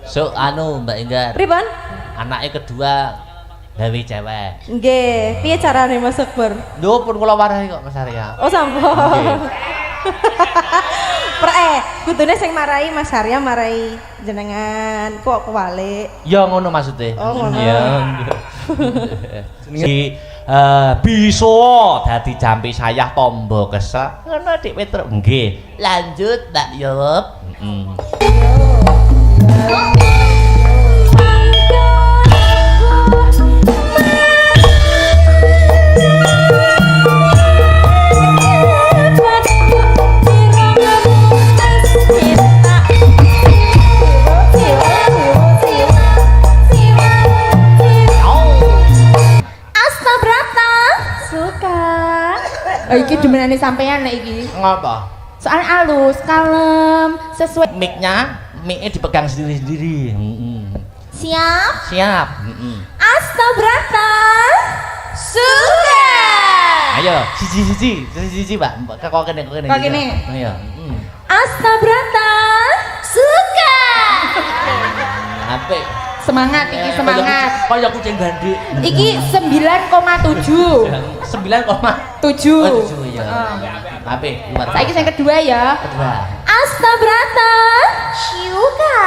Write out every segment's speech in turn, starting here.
So anu Mbak Enggar. Pripun? Anaknya kedua gawe cewek. Nggih, piye carane Mas Akbar? Lho pun kula warahi kok Mas Arya. Oh sampun. Kudune sing marai Mas Arya marai jenengan. Kok kewalik? Ya ngono maksudnya. Oh ngono. Ya. Si bisa dadi jampi sayah tombo kesel. Ngono Dik Petruk. Nggih. Lanjut Mbak Yop. Iki demenane sampean nek iki. Ngapa? Soal alus, kalem, sesuai Mic-nya dipegang sendiri-sendiri. Siap? Siap. Astabrata. Suka. Ayo, siji-siji, Mbak. Kok kene. Kok kene. Ayo. Astabrata. Suka. Apik. Semangat iki semangat. Kaya kucing gandhi. Iki 9,7. 9,7 ya. Apik, luar. Saiki sing kedua ya. Kedua. Astabrata. Syuka.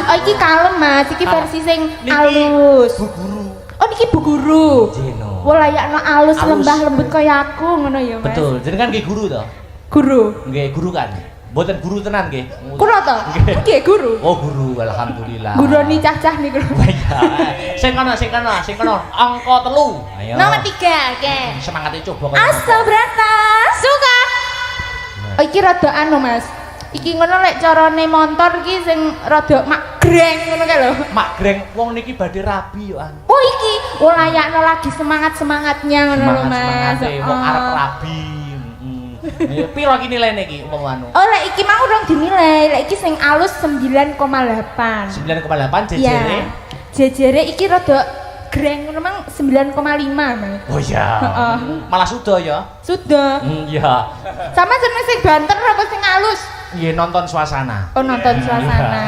Oh iki kalem Mas, iki versi sing alus. Bu guru. Oh niki Bu Guru. Jeno. Wah layakno alus lembah lembut kaya aku ngono ya Mas. Betul, jadi kan nggih guru to. Guru. Nggih guru kan. Mboten guru tenan nggih. Kulo to? Nggih guru. Oh guru, alhamdulillah. Guroni cah-cah niku. Iya. Sing kono. Angka 3. Ayo. Nomor 3, oke. Semangate coba kok. Astabrata. Suka. Oh iki rada anu Mas. Iki ngono lek carane montor iki sing rada magreng ngono kae lho. Magreng wong niki badhe rabi yo an. Oh iki, oh layakno lagi semangat-semangatnya ngono lho Mas. Semangate wong arep rabi. Piro iki nilainya iki umpama anu? Oh lek iki mau urung dinilai, lek iki sing alus 9,8. 9,8 jejere. Ya. Jejere iki rada greng ngono mang 9,5 Mas. Oh iya. Malah sudah ya. Sudah. Iya. Sama seneng sing banter apa sing alus? Iya nonton suasana. Oh nonton suasana.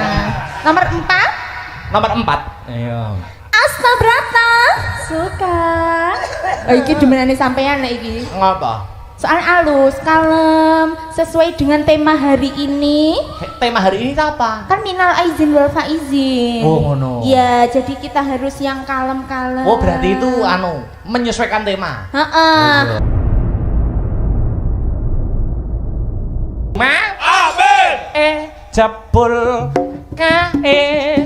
Nomor 4. Nomor 4. Iya. Astabrata. Suka. Oh iki demenane sampean nek iki. Ngapa? Soal alus, kalem, sesuai dengan tema hari ini. Tema hari ini apa? Kan minal aizin wal faizin. Oh ngono. Ya, jadi kita harus yang kalem-kalem. Oh berarti itu anu menyesuaikan tema. Heeh. Ma? Amin. Jabul kae.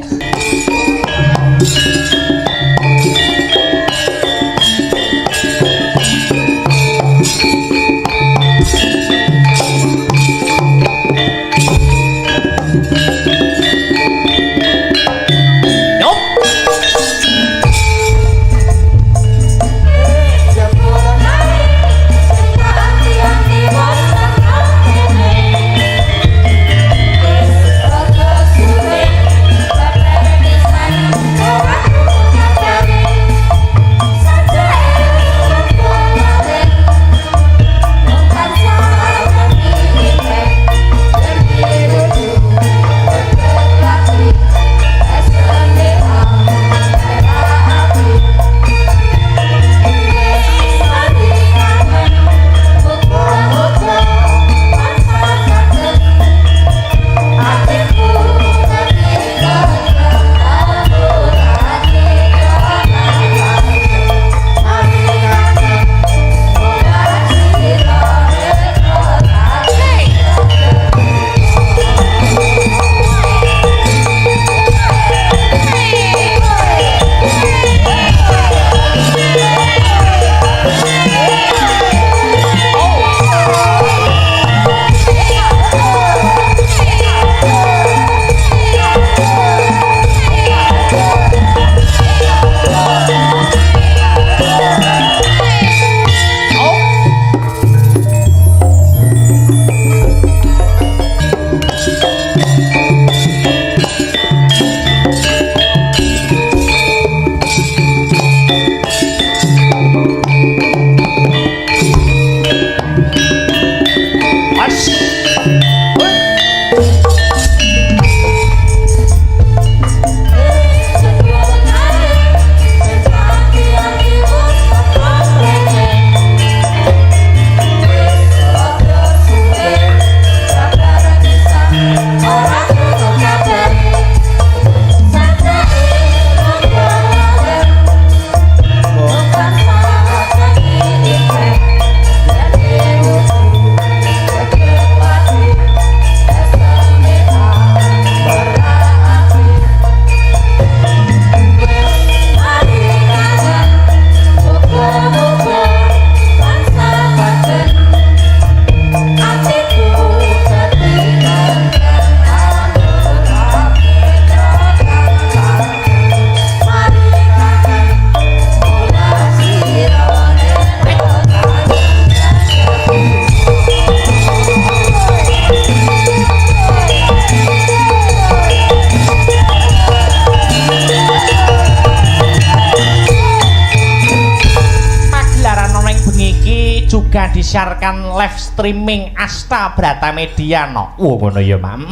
disiarkan live streaming Asta Brata Media no. Ngono ya, Mak.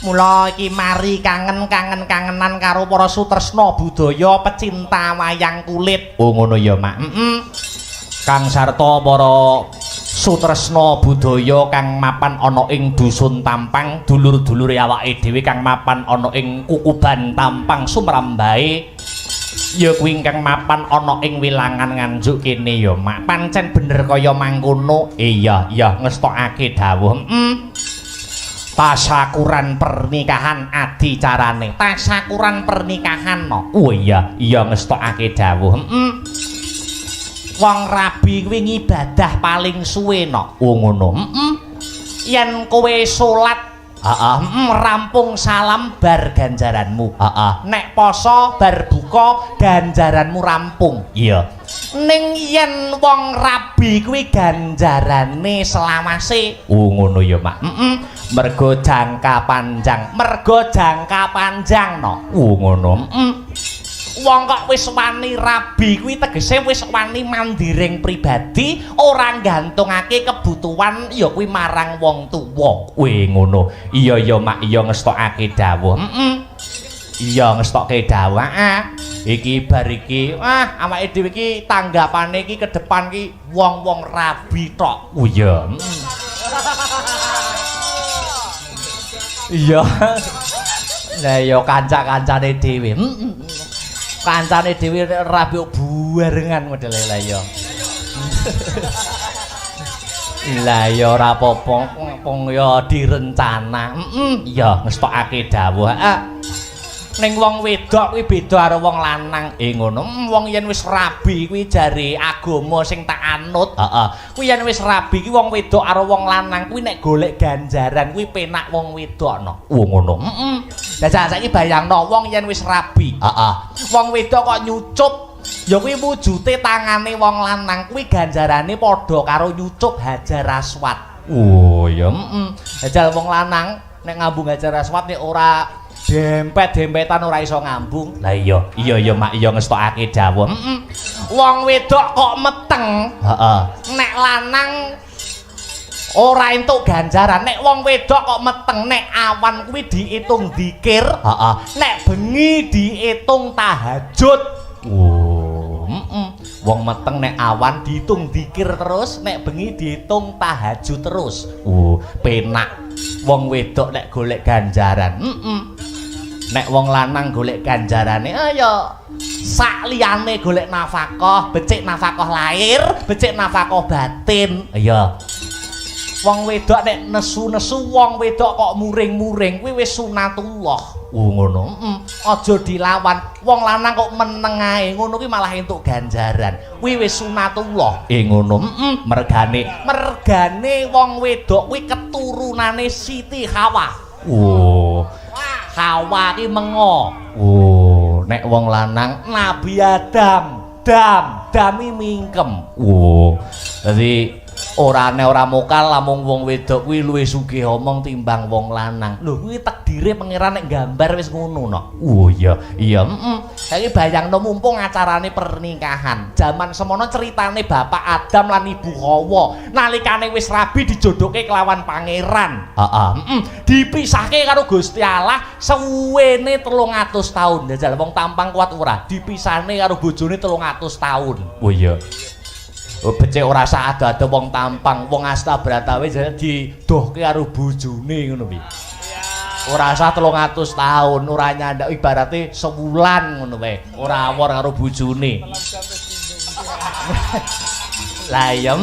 Mula iki mari kangenan karo para sutresna budaya pecinta wayang kulit. Ngono ya, Mak. Kang sarta para sutresna budaya kang mapan ana ing dusun Tampang, dulur-dulure awake dhewe kang mapan ana ing Kukuban Tampang Sumrambae. Ya kuwi kang mapan ana ing Wilangan Nganjuk kene ya, Mak. Pancen bener kaya mangkono. Iya, ngestokake dawuh. Tasakuran pernikahan adicarane. Tasakuran pernikahan no. Oh iya ngestokake dawuh. Wong rabi kuwi ngibadah paling suwe no. Oh ngono. Yen kowe salat, rampung salam bar ganjaranmu. Nek poso bar buka ganjaranmu rampung. Iya. Ning yen wong rabi kuwi ganjarane selawase. Oh ngono ya, Mak. Mergo jangka panjang no. Ngono. Wong kok wis wani rabi kuwi tegese wis wani mandiring pribadi, ora gantungake kebutuhan ya kuwi marang wong tuwa. Ngono. Iya ya, Mak, iya ngestokake dawuh. Iya ngestokke dawuh. Iki bar iki awake dhewe iki tanggapane iki ke depan iki wong-wong rabi tok. Oh iya. Iya. Lah ya kanca-kancane dhewe. Kancane dhewe rabi buarengan modele lah ya. Lah ya ora apa-apa, wong ya direncana. Ya ngestokake dawuh. Ning wong wedok kuwi beda karo wong lanang. Ngono. Wong yen wis rabi kuwi jare agama sing tak anut. Kuwi yen wis rabi kuwi wong wedok karo wong lanang kuwi nek golek ganjaran kuwi penak wong wedokno. Ngono. Lah saiki bayangno wong yen wis rabi. Wong wedok kok nyucup ya kuwi wujute tangane wong lanang kuwi ganjarane padha karo nyucup Hajar Aswad. Oh ya. Hajal wong lanang nek ngambung Hajar Aswad nek ora dempet-dempetan ora iso ngambung. Lah iya Mak, iya ngestokake dawuh. Wong wedok kok meteng. Nek lanang ora entuk ganjaran. Nek wong wedok kok meteng, nek awan kuwi diitung dzikir, nek bengi diitung tahajud. Wong meteng nek awan diitung dzikir terus, nek bengi diitung tahajud terus. Penak. Wong wedok nek golek ganjaran. Nek wong lanang golek ganjarane ya sak liyane golek nafkah, becik nafkah lahir, becik nafkah batin. Ya. Wong wedok nek nesu-nesu wong wedok kok muring-muring kuwi wis sunatullah. Ngono. Aja dilawan. Wong lanang kok meneng ae, ngono kuwi malah entuk ganjaran. Kuwi wis sunatullah. Ngono. Mergane wong wedok kuwi keturunane Siti Hawa. Hawa ki mengo. Nek wong lanang Nabi Adam, dami mingkem. Dadi ora mokal lamun wong wedok kuwi luwih sugih omong timbang wong lanang. Lho kuwi takdire pangeran nek gambar wis ngono no. Iya. Saiki bayangno mumpung acarane pernikahan. Zaman semono ceritane Bapak Adam lan Ibu Hawa nalikane wis rabi dijodohke kelawan pangeran. Dipisahke karo Gusti Allah suwene 300 tahun. Jajal wong Tampang kuat ora dipisahne karo bojone 300 tahun. Oh iya. Becik ora sak ada wong Tampang, wong Asta Brata wis didohke karo bojone ngono piye. Ora usah 300 tahun, ora nyandak ibarate sebulan ngono wae. Ora awor karo bojone. Lah ya.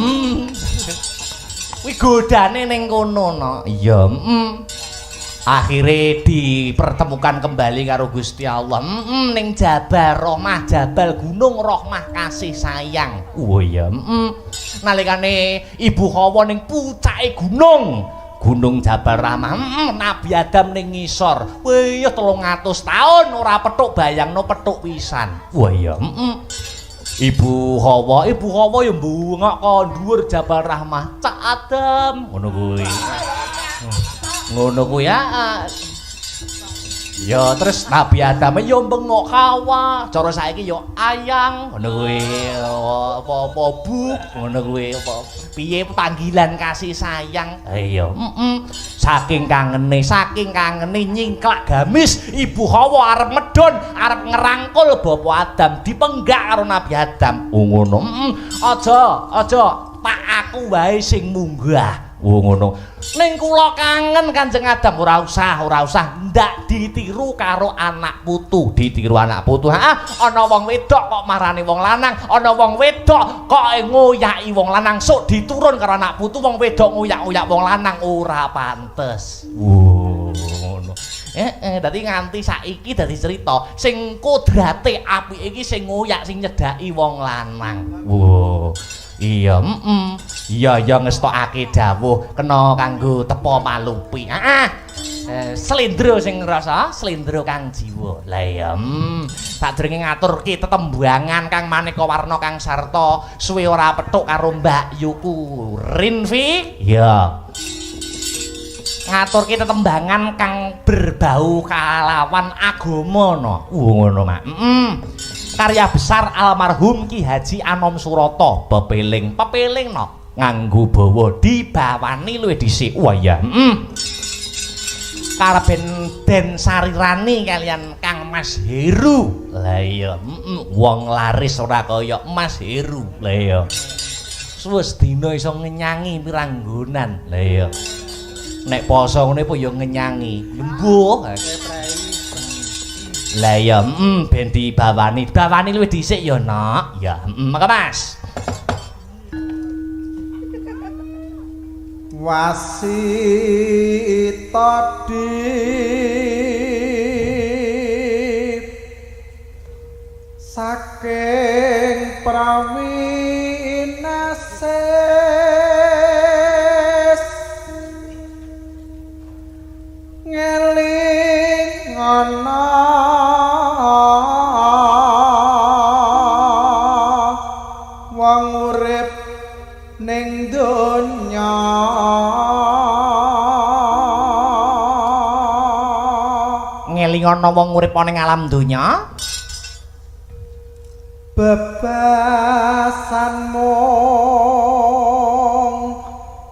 Kuwi godane ning kono no. Iya, Akhire dipertemukan kembali karo Gusti Allah. Ning Jabal Rahmah, Jabal Gunung Rahmah kasih sayang. Oh iya. Nalikane Ibu Hawa ning pucake Gunung Jabal Rahmah, Nabi Adam ning ngisor. Wih, 300 tahun ora petuk, bayangno petuk pisan. Wah iya. Ibu Hawa ya mbungok kon dhuwur Jabal Rahmah. Cak Adam, ngono kuwi. Ngono kuwi ya. Ya terus Nabi Adam yo bengok Hawa, cara saiki yo ayang ngono kuwi apa buk ngono kuwi apa piye panggilan kasih sayang. Iya, saking kangene nyingklak gamis Ibu Hawa arep medhon, arep ngerangkul Bapak Adam dipenggak karo Nabi Adam. Ngono. Aja tak aku wae sing munggah. Ngono. Ning kula kangen Kanjeng Adam ora usah ndak ditiru karo anak putu, ditiru anak putu. Ana wong wedok kok marani wong lanang, ana wong wedok kok ngoyaki wong lanang, sok diturun karo anak putu wong wedok ngoyak-ngoyak wong lanang ora pantes. Ngono. Dadi nganti saiki dadi cerita sing kodrate apike iki sing ngoyak sing nyedaki wong lanang. Iya, iya ngestokake dawuh kena kanggo tepa malupi. Slendro sing ngrasa, slendro kang jiwa. Lah iya, sadurunge ngaturke tetembangan kang maneka warna kang sarta suwe ora petuk karo Mbak Yuku Rinvi. Iya. Ngaturke tetembangan kang berbau kalawan agama no. Ngono, Mak. Karya besar almarhum Ki Haji Anom Surata pepeling no nganggo bawa dibawani luwih dhisik. Wah ya. Karben Den Sarirani kalian Kang Mas Heru. Lah iya, wong laris ora kaya Mas Heru. Lah iya. Suwes dina iso ngenyangi piranggonan. Lah iya. Nek poso ngene po ya ngenyangi. Mbuh. Lah ya, ben dibawani luwih dhisik ya, Nak. Ya, maka Mas. Wasita saking prawinases ngeling ana wong urip ning donya ngeling ana wong urip ning alam donya bebasan mung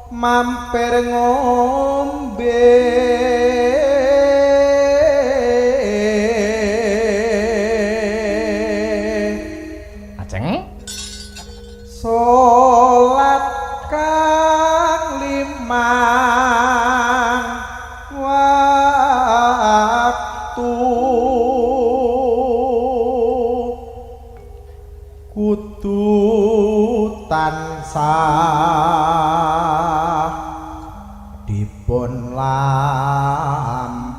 mampir ngombe salat kang limang waktu kudu tansah dipun lampahi.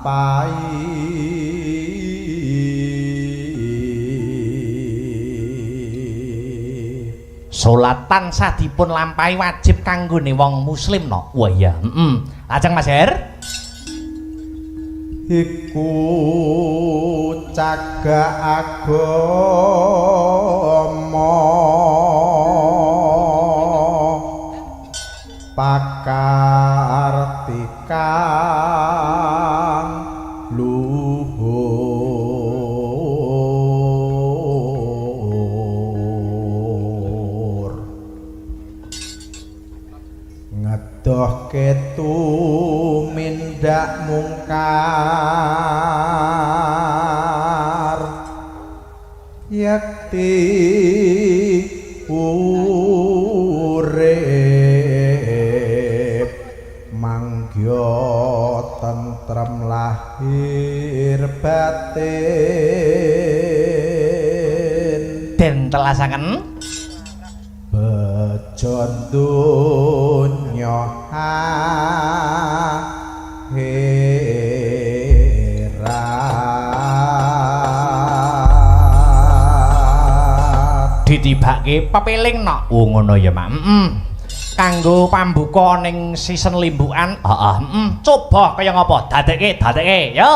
Salat tansah dipun lampahi wajib kanggone wong muslim no. Wah iya, lajeng Mas Her iku cagak agama pakartikan luhur ngedohke tumindak mungkar yakti urip manggya tentrem lahir batin den telasaken bejo donya akhirat ditibake pepeling no. Ngono ya, Mak. Kanggo pambuka ning season limbukan. Coba kaya ngapa? Dadekke ya. Yo.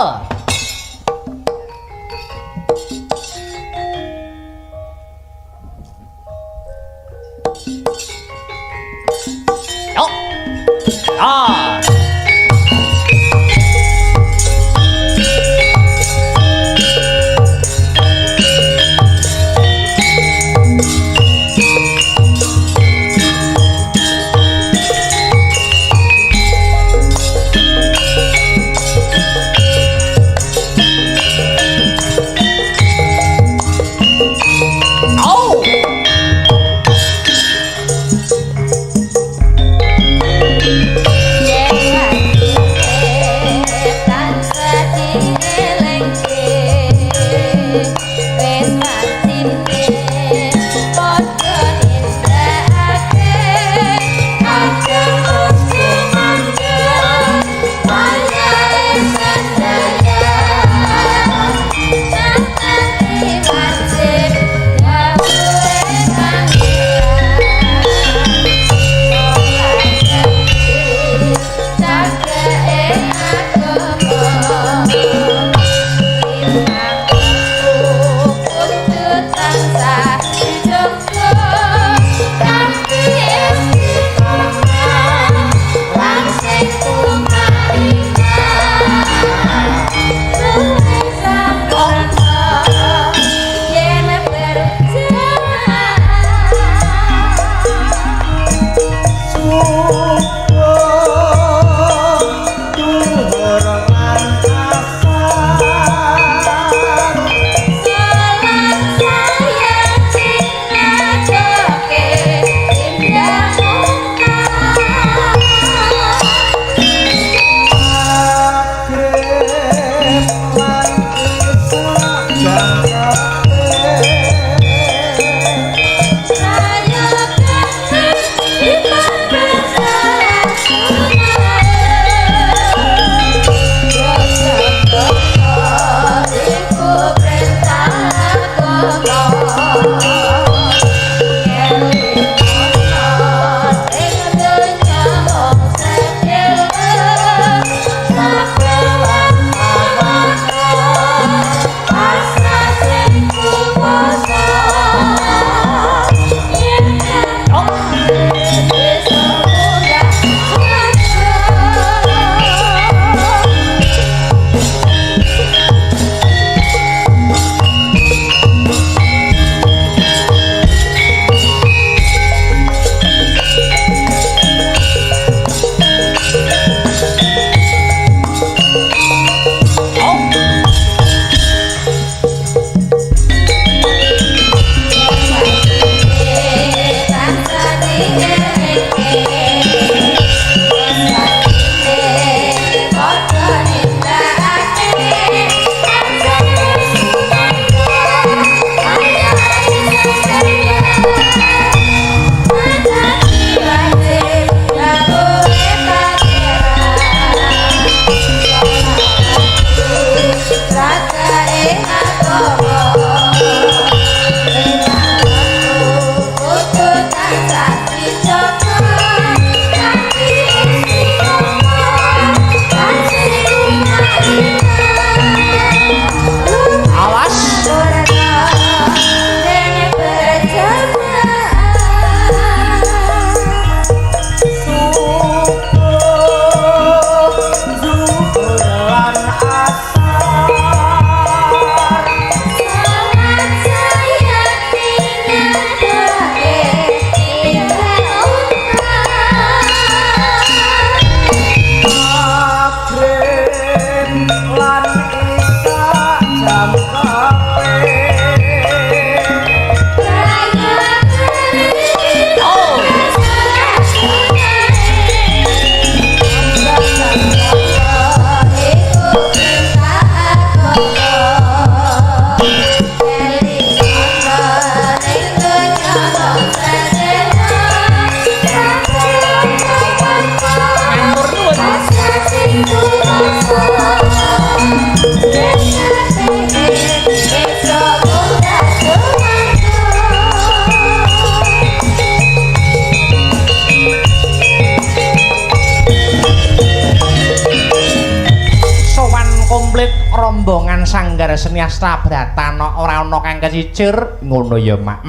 rombongan sanggar seni Astabrata ora ana kang kecicir ngono ya Mak.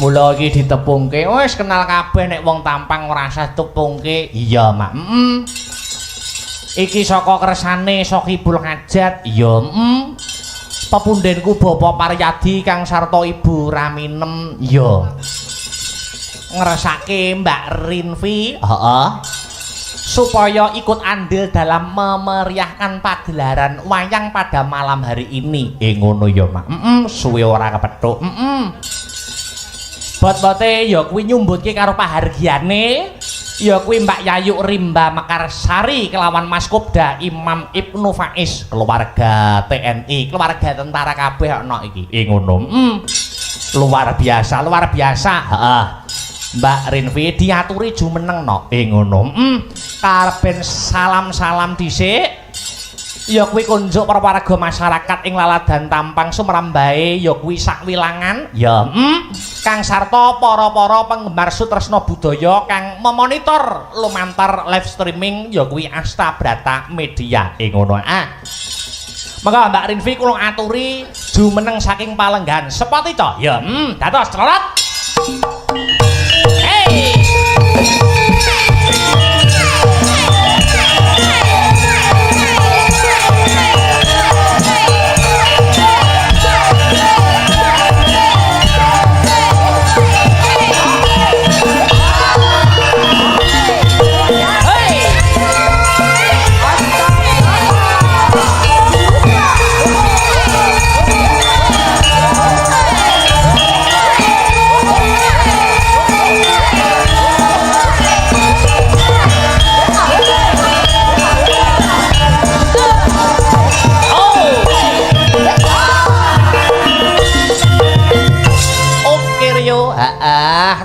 Mula iki ditepungke wis kenal kabeh nek wong tampang ora usah tepungke. Iya Mak. Iki saka kersane Sokibul Hajat. Iya pepundhenku Bapak Paryadi kang sarta Ibu Raminem. Iya ngersake Mbak Rinvi. Heeh. Supaya ikut andil dalam memeriahkan pagelaran wayang pada malam hari ini. Ngono ya Mak. Suwe ora kepethuk. Bot-bote ya kuwi nyumbutke karo pahargyane ya kuwi Mbak Yayu Rimba Mekarsari kelawan Mas Kopda Imam Ibnu Faiz, keluarga TNI, keluarga tentara kabeh ana iki. Ngono. Luar biasa, luar biasa. Heeh. Mbak Rinvi diaturi jumeneng no. Ngono. Karben salam-salam dhisik. Ya kuwi kunjuk para warga masyarakat ing Laladan Tampang Sumrambae ya kuwi sakwilangan. Ya kang sarta para-para penggemar sutresna budaya kang memonitor lumantar live streaming ya kuwi Astabrata Media. Ngono. Maka Mbak Rinvi kula aturi jumeneng saking Palenggan. Sepati to? Ya, dados celorot. Hey.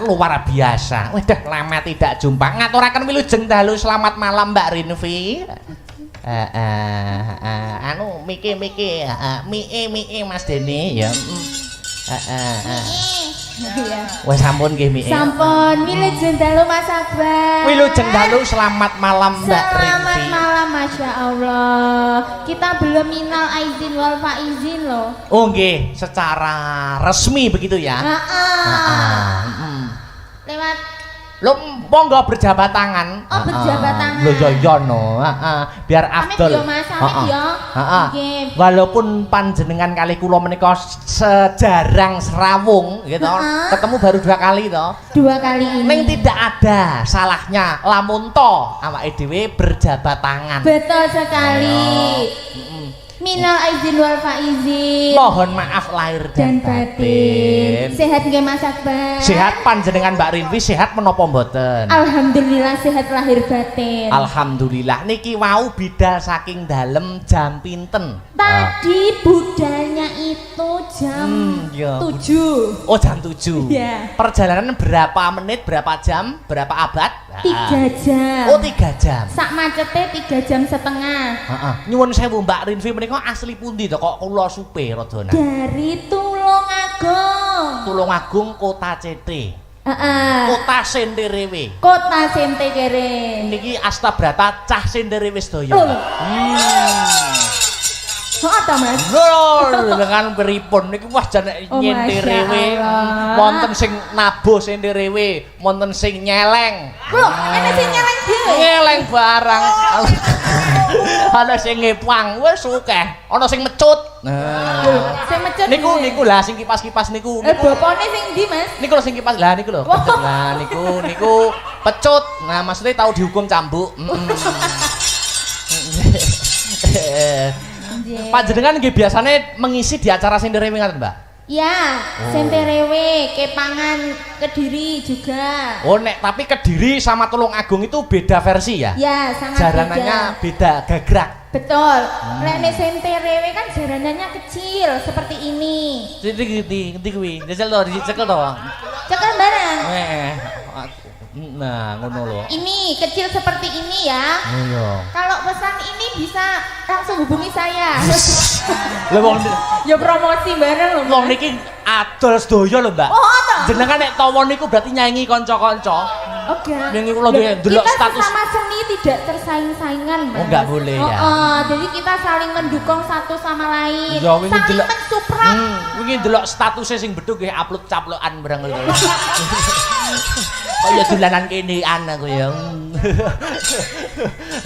Luar biasa. Waduh, lama tidak jumpa. Ngaturaken wilujeng dalu selamat malam Mbak Rinvi. Anu miki Mas Deni ya. Wes sampun nggih Mike. Sampun, wilujeng dalu Mas Akbar. Wilujeng dalu selamat malam Mbak Rinvi. Selamat malam, Masya Allah. Kita belum minal aizin wal faizin loh. Oh nggih, secara resmi begitu ya. Lewat Lho monggo berjabat tangan. Oh, berjabat tangan. Lho ya no. Biar afdol. Nggih. Walaupun panjenengan kali kula menika sejarang serawung gitu. Ketemu baru 2 kali to. 2 kali ini. Ning tidak ada salahnya lamun to awake dhewe berjabat tangan. Betul sekali. Minal aizin wal faizin. Mohon maaf lahir dan batin. Sehat nggih Mas Akbar? Sehat panjenengan Mbak Rinvi sehat menapa mboten? Alhamdulillah sehat lahir batin. Alhamdulillah niki wau bidal saking dalem jam pinten? Tadi budalnya itu jam 7. Oh jam 7. Iya. Perjalanan berapa menit, berapa jam, berapa abad? 3 jam. Oh 3 jam. Sak macete 3 jam setengah. Nyuwun sewu Mbak Rinvi menika asli pundi to kok kula supe radana? Dari Tulungagung. Tulungagung Kota Cete. Kota Senterewe. Kota Senterewe. Niki Astabrata cah Senterewe sedaya. Apa Mas? Dengan pripun niki wah jane nyenterewe. Wonten sing nabuh senterewe, wonten sing nyeleng. Lho, ana sing nyeleng dhewe. Nyeleng barang. Ana sing ngepang, wis akeh. Ana sing mecut. Sing mecut. Niku lah sing kipas-kipas niku. Bapakne sing ndi, Mas? Niku lho sing kipas. Lah niku lho. Lah niku pecut. Nah, maksudnya tahu dihukum cambuk. Panjenengan nggih biasane mengisi di acara Senterewe ngaten, Mbak? Ya, Senterewe, Kepangan, Kediri juga. Oh, nek tapi Kediri sama Tulungagung itu beda versi ya? Ya, sangat jaranannya beda gagrak. Betul. Nek Senterewe kan jaranannya kecil seperti ini. Ngerti kuwi. Jajal to, dicekel to. Cekel bareng. Nah, ngono lho. Ini kecil seperti ini ya. Oh iya. Kalau pesan ini bisa langsung hubungi saya. Lho wong ya promosi bareng lho. Wong niki adol sedaya lho, Mbak. Oh, to. Jenengan nek tawa niku berarti nyanyi kanca-kanca. Oke. Ning kula nggih ndelok Kita status. sama seni tidak tersaing-saingan, Mas. Oh, nggak boleh ya. Jadi kita saling mendukung satu sama lain. Ya, wingi saling delok. mensupport. Wingi ndelok statusnya sing beduk nggih upload caplokan barang lho. Kaya dolanan kenean aku ya.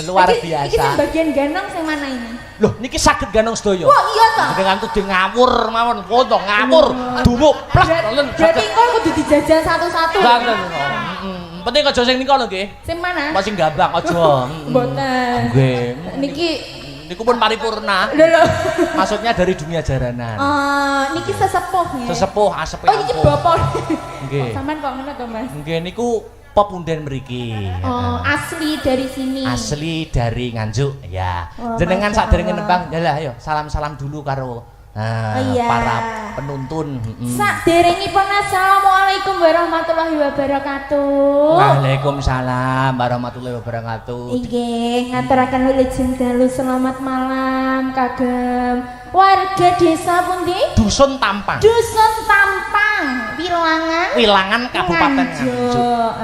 Luar Iki sing biasa. bagian ganong sing mana ini? Loh, niki saged ganong sedaya. Wah, iya ta. Dengan tuh ngawur mawon, foto ngawur, dumuk, plak, len. Berarti kok kudu dijajal satu-satu. Banget. Penting aja sing nika lho nggih. Sing mana? Apa sing gambang aja. Mboten. Nggih. Niki Niku pun paripurna. lho. Maksudnya dari dunia jaranan. Niki sesepuh ya. Sesepuh asepe Oh, iki bapak. Nggih. Sampean kok ngono to, Mas? Nggih niku pepunden mriki. Oh, asli dari sini. Asli dari Nganjuk ya. Oh, Jenengan Masya sadurunge Allah. nembang yalah ayo salam-salam dulu karo iya. para penuntun. Saderengipun assalamualaikum warahmatullahi wabarakatuh. Waalaikumsalam warahmatullahi wabarakatuh. Inggih, ngaturaken wilujeng dalu selamat malam kagem warga desa pundi? Dusun Tampang. Dusun Tampang, Wilangan Kabupaten Nganjuk.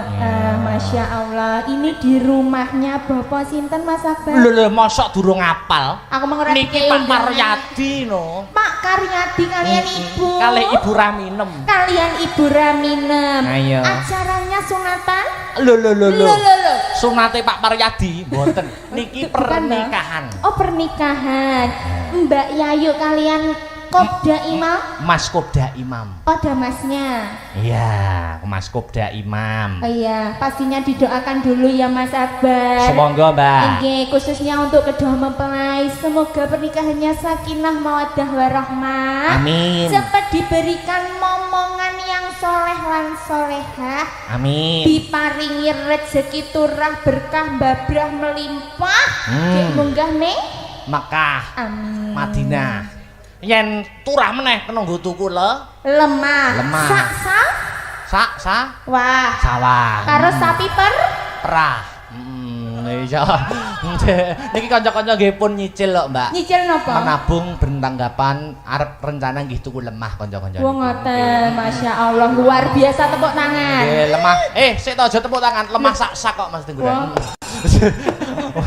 Masya Allah, ini di rumahnya Bapak Sinten Mas Akbar? Lho mosok durung apal. Aku mengerti. Niki Pak Maryadi no. Pak Karyadi kalian Ibu. Kalih Ibu Raminem. Kalian Ibu Raminem. Ayo. Acaranya sunatan? Lho. Lho. Sunate Pak Maryadi mboten. Niki Bukan, pernikahan. Oh, pernikahan. Mbak Yayu kalian Kopda Imam? Mas Kopda Imam. Oh, ada masnya. Iya, Mas Kopda Imam. Oh iya, pastinya didoakan dulu ya Mas Akbar. Semoga, Mbak. Oke, khususnya untuk kedua mempelai, semoga pernikahannya sakinah mawaddah warahmah. Amin. Cepat diberikan momongan yang soleh lan solehah. Amin. Diparingi rezeki turah berkah babrah melimpah. Nggih munggah ning Mekah, amin. Madinah. Yen turah meneh kena nggo tuku Lemah. Lemah. Sa. Wah. Sawah. Karo sapi perah. Iya. Niki kanca-kanca nggih pun nyicil lho, Mbak. Nyicil napa? Menabung bertanggapan arep rencana nggih tuku lemah kanca-kanca. Wong ngoten, Masya Allah, luar biasa tepuk tangan. Nggih, lemah. Sik to aja tepuk tangan, lemah sak-sak kok Mas Tengguran.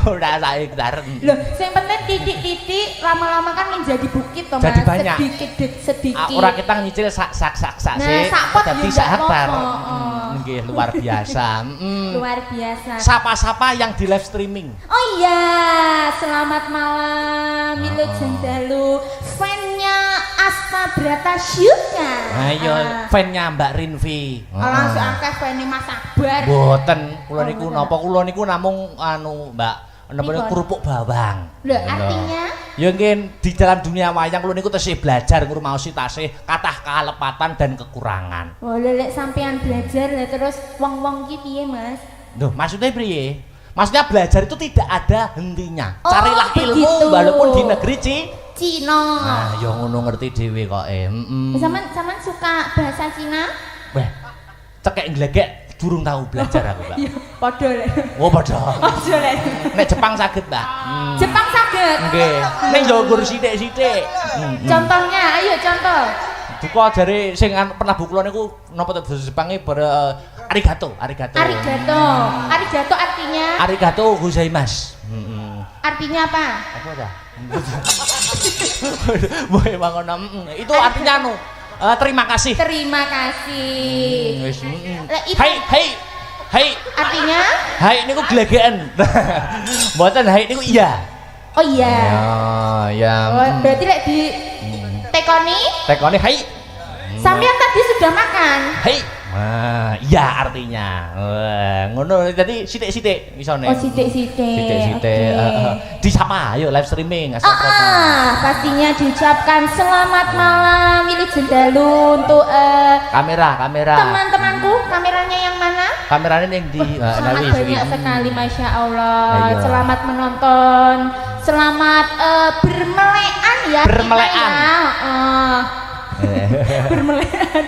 Udah saya ketaran. Loh, yang penting titik-titik lama-lama kan menjadi bukit toh Mas. Jadi banyak. Sedikit. Orang kita nyicil sak Nah, sih. sakpot Dadi juga sak hektar. apa-apa. Nggih, luar biasa. Luar biasa. Sapa-sapa yang di live streaming. Oh iya, selamat malam Wilujeng dalu fan-nya Asta Brata Syuka. Ayo, fan-nya Mbak Rinvi. Langsung akeh fan-nya Mas Akbar. Boten, kula Oh, niku boten. napa kula niku namung Mbak, napa Pripun? kerupuk bawang. Loh, artinya? Ya nggih di dalam dunia wayang kula niku tesih belajar ngrumaosi tasih kathah kalepatan dan kekurangan. Oh, lek sampean belajar lah terus wong-wong ki piye, Mas? Loh, maksudnya priye? Maksudnya belajar itu tidak ada hentinya. Oh, Carilah ilmu begitu. walaupun di negeri Cina. Nah, ya ngono ngerti dhewe kok. Sampean suka bahasa Cina? Weh, cekek nglegek durung tahu belajar aku, Mbak. Iya, padha lek. Oh, padha. Padha lek. Nek Jepang saged, Mbak. Jepang saged. Nggih. Ning njogur sithik-sithik. Contohnya, ayo contoh. Duka jare sing penabuh kula niku napa bahasa Jepange arigato. Arigato. Arigato artinya? Arigato gozaimasu. Artinya apa? Apa dah? Boy bangun itu artinya terima kasih. Terima kasih. Hai. Artinya? Hai niku glegeken. Mboten hai niku iya. Oh iya. Ya. Oh, berarti lek di Tekoni hai. Sampean tadi sudah makan. Hai. Iya artinya. Ngono jadi sithik-sithik isone. Oh, sithik-sithik. Sithik-sithik. Disapa ayo live streaming pastinya diucapkan selamat malam Wilujeng dalu untuk kamera. teman-temanku. Kameranya yang mana? Kameranya yang di Sangat banyak sekali, Masya Allah. Ayo. Selamat menonton. Selamat bermelekan ya. Bermelekan. Bermelekan.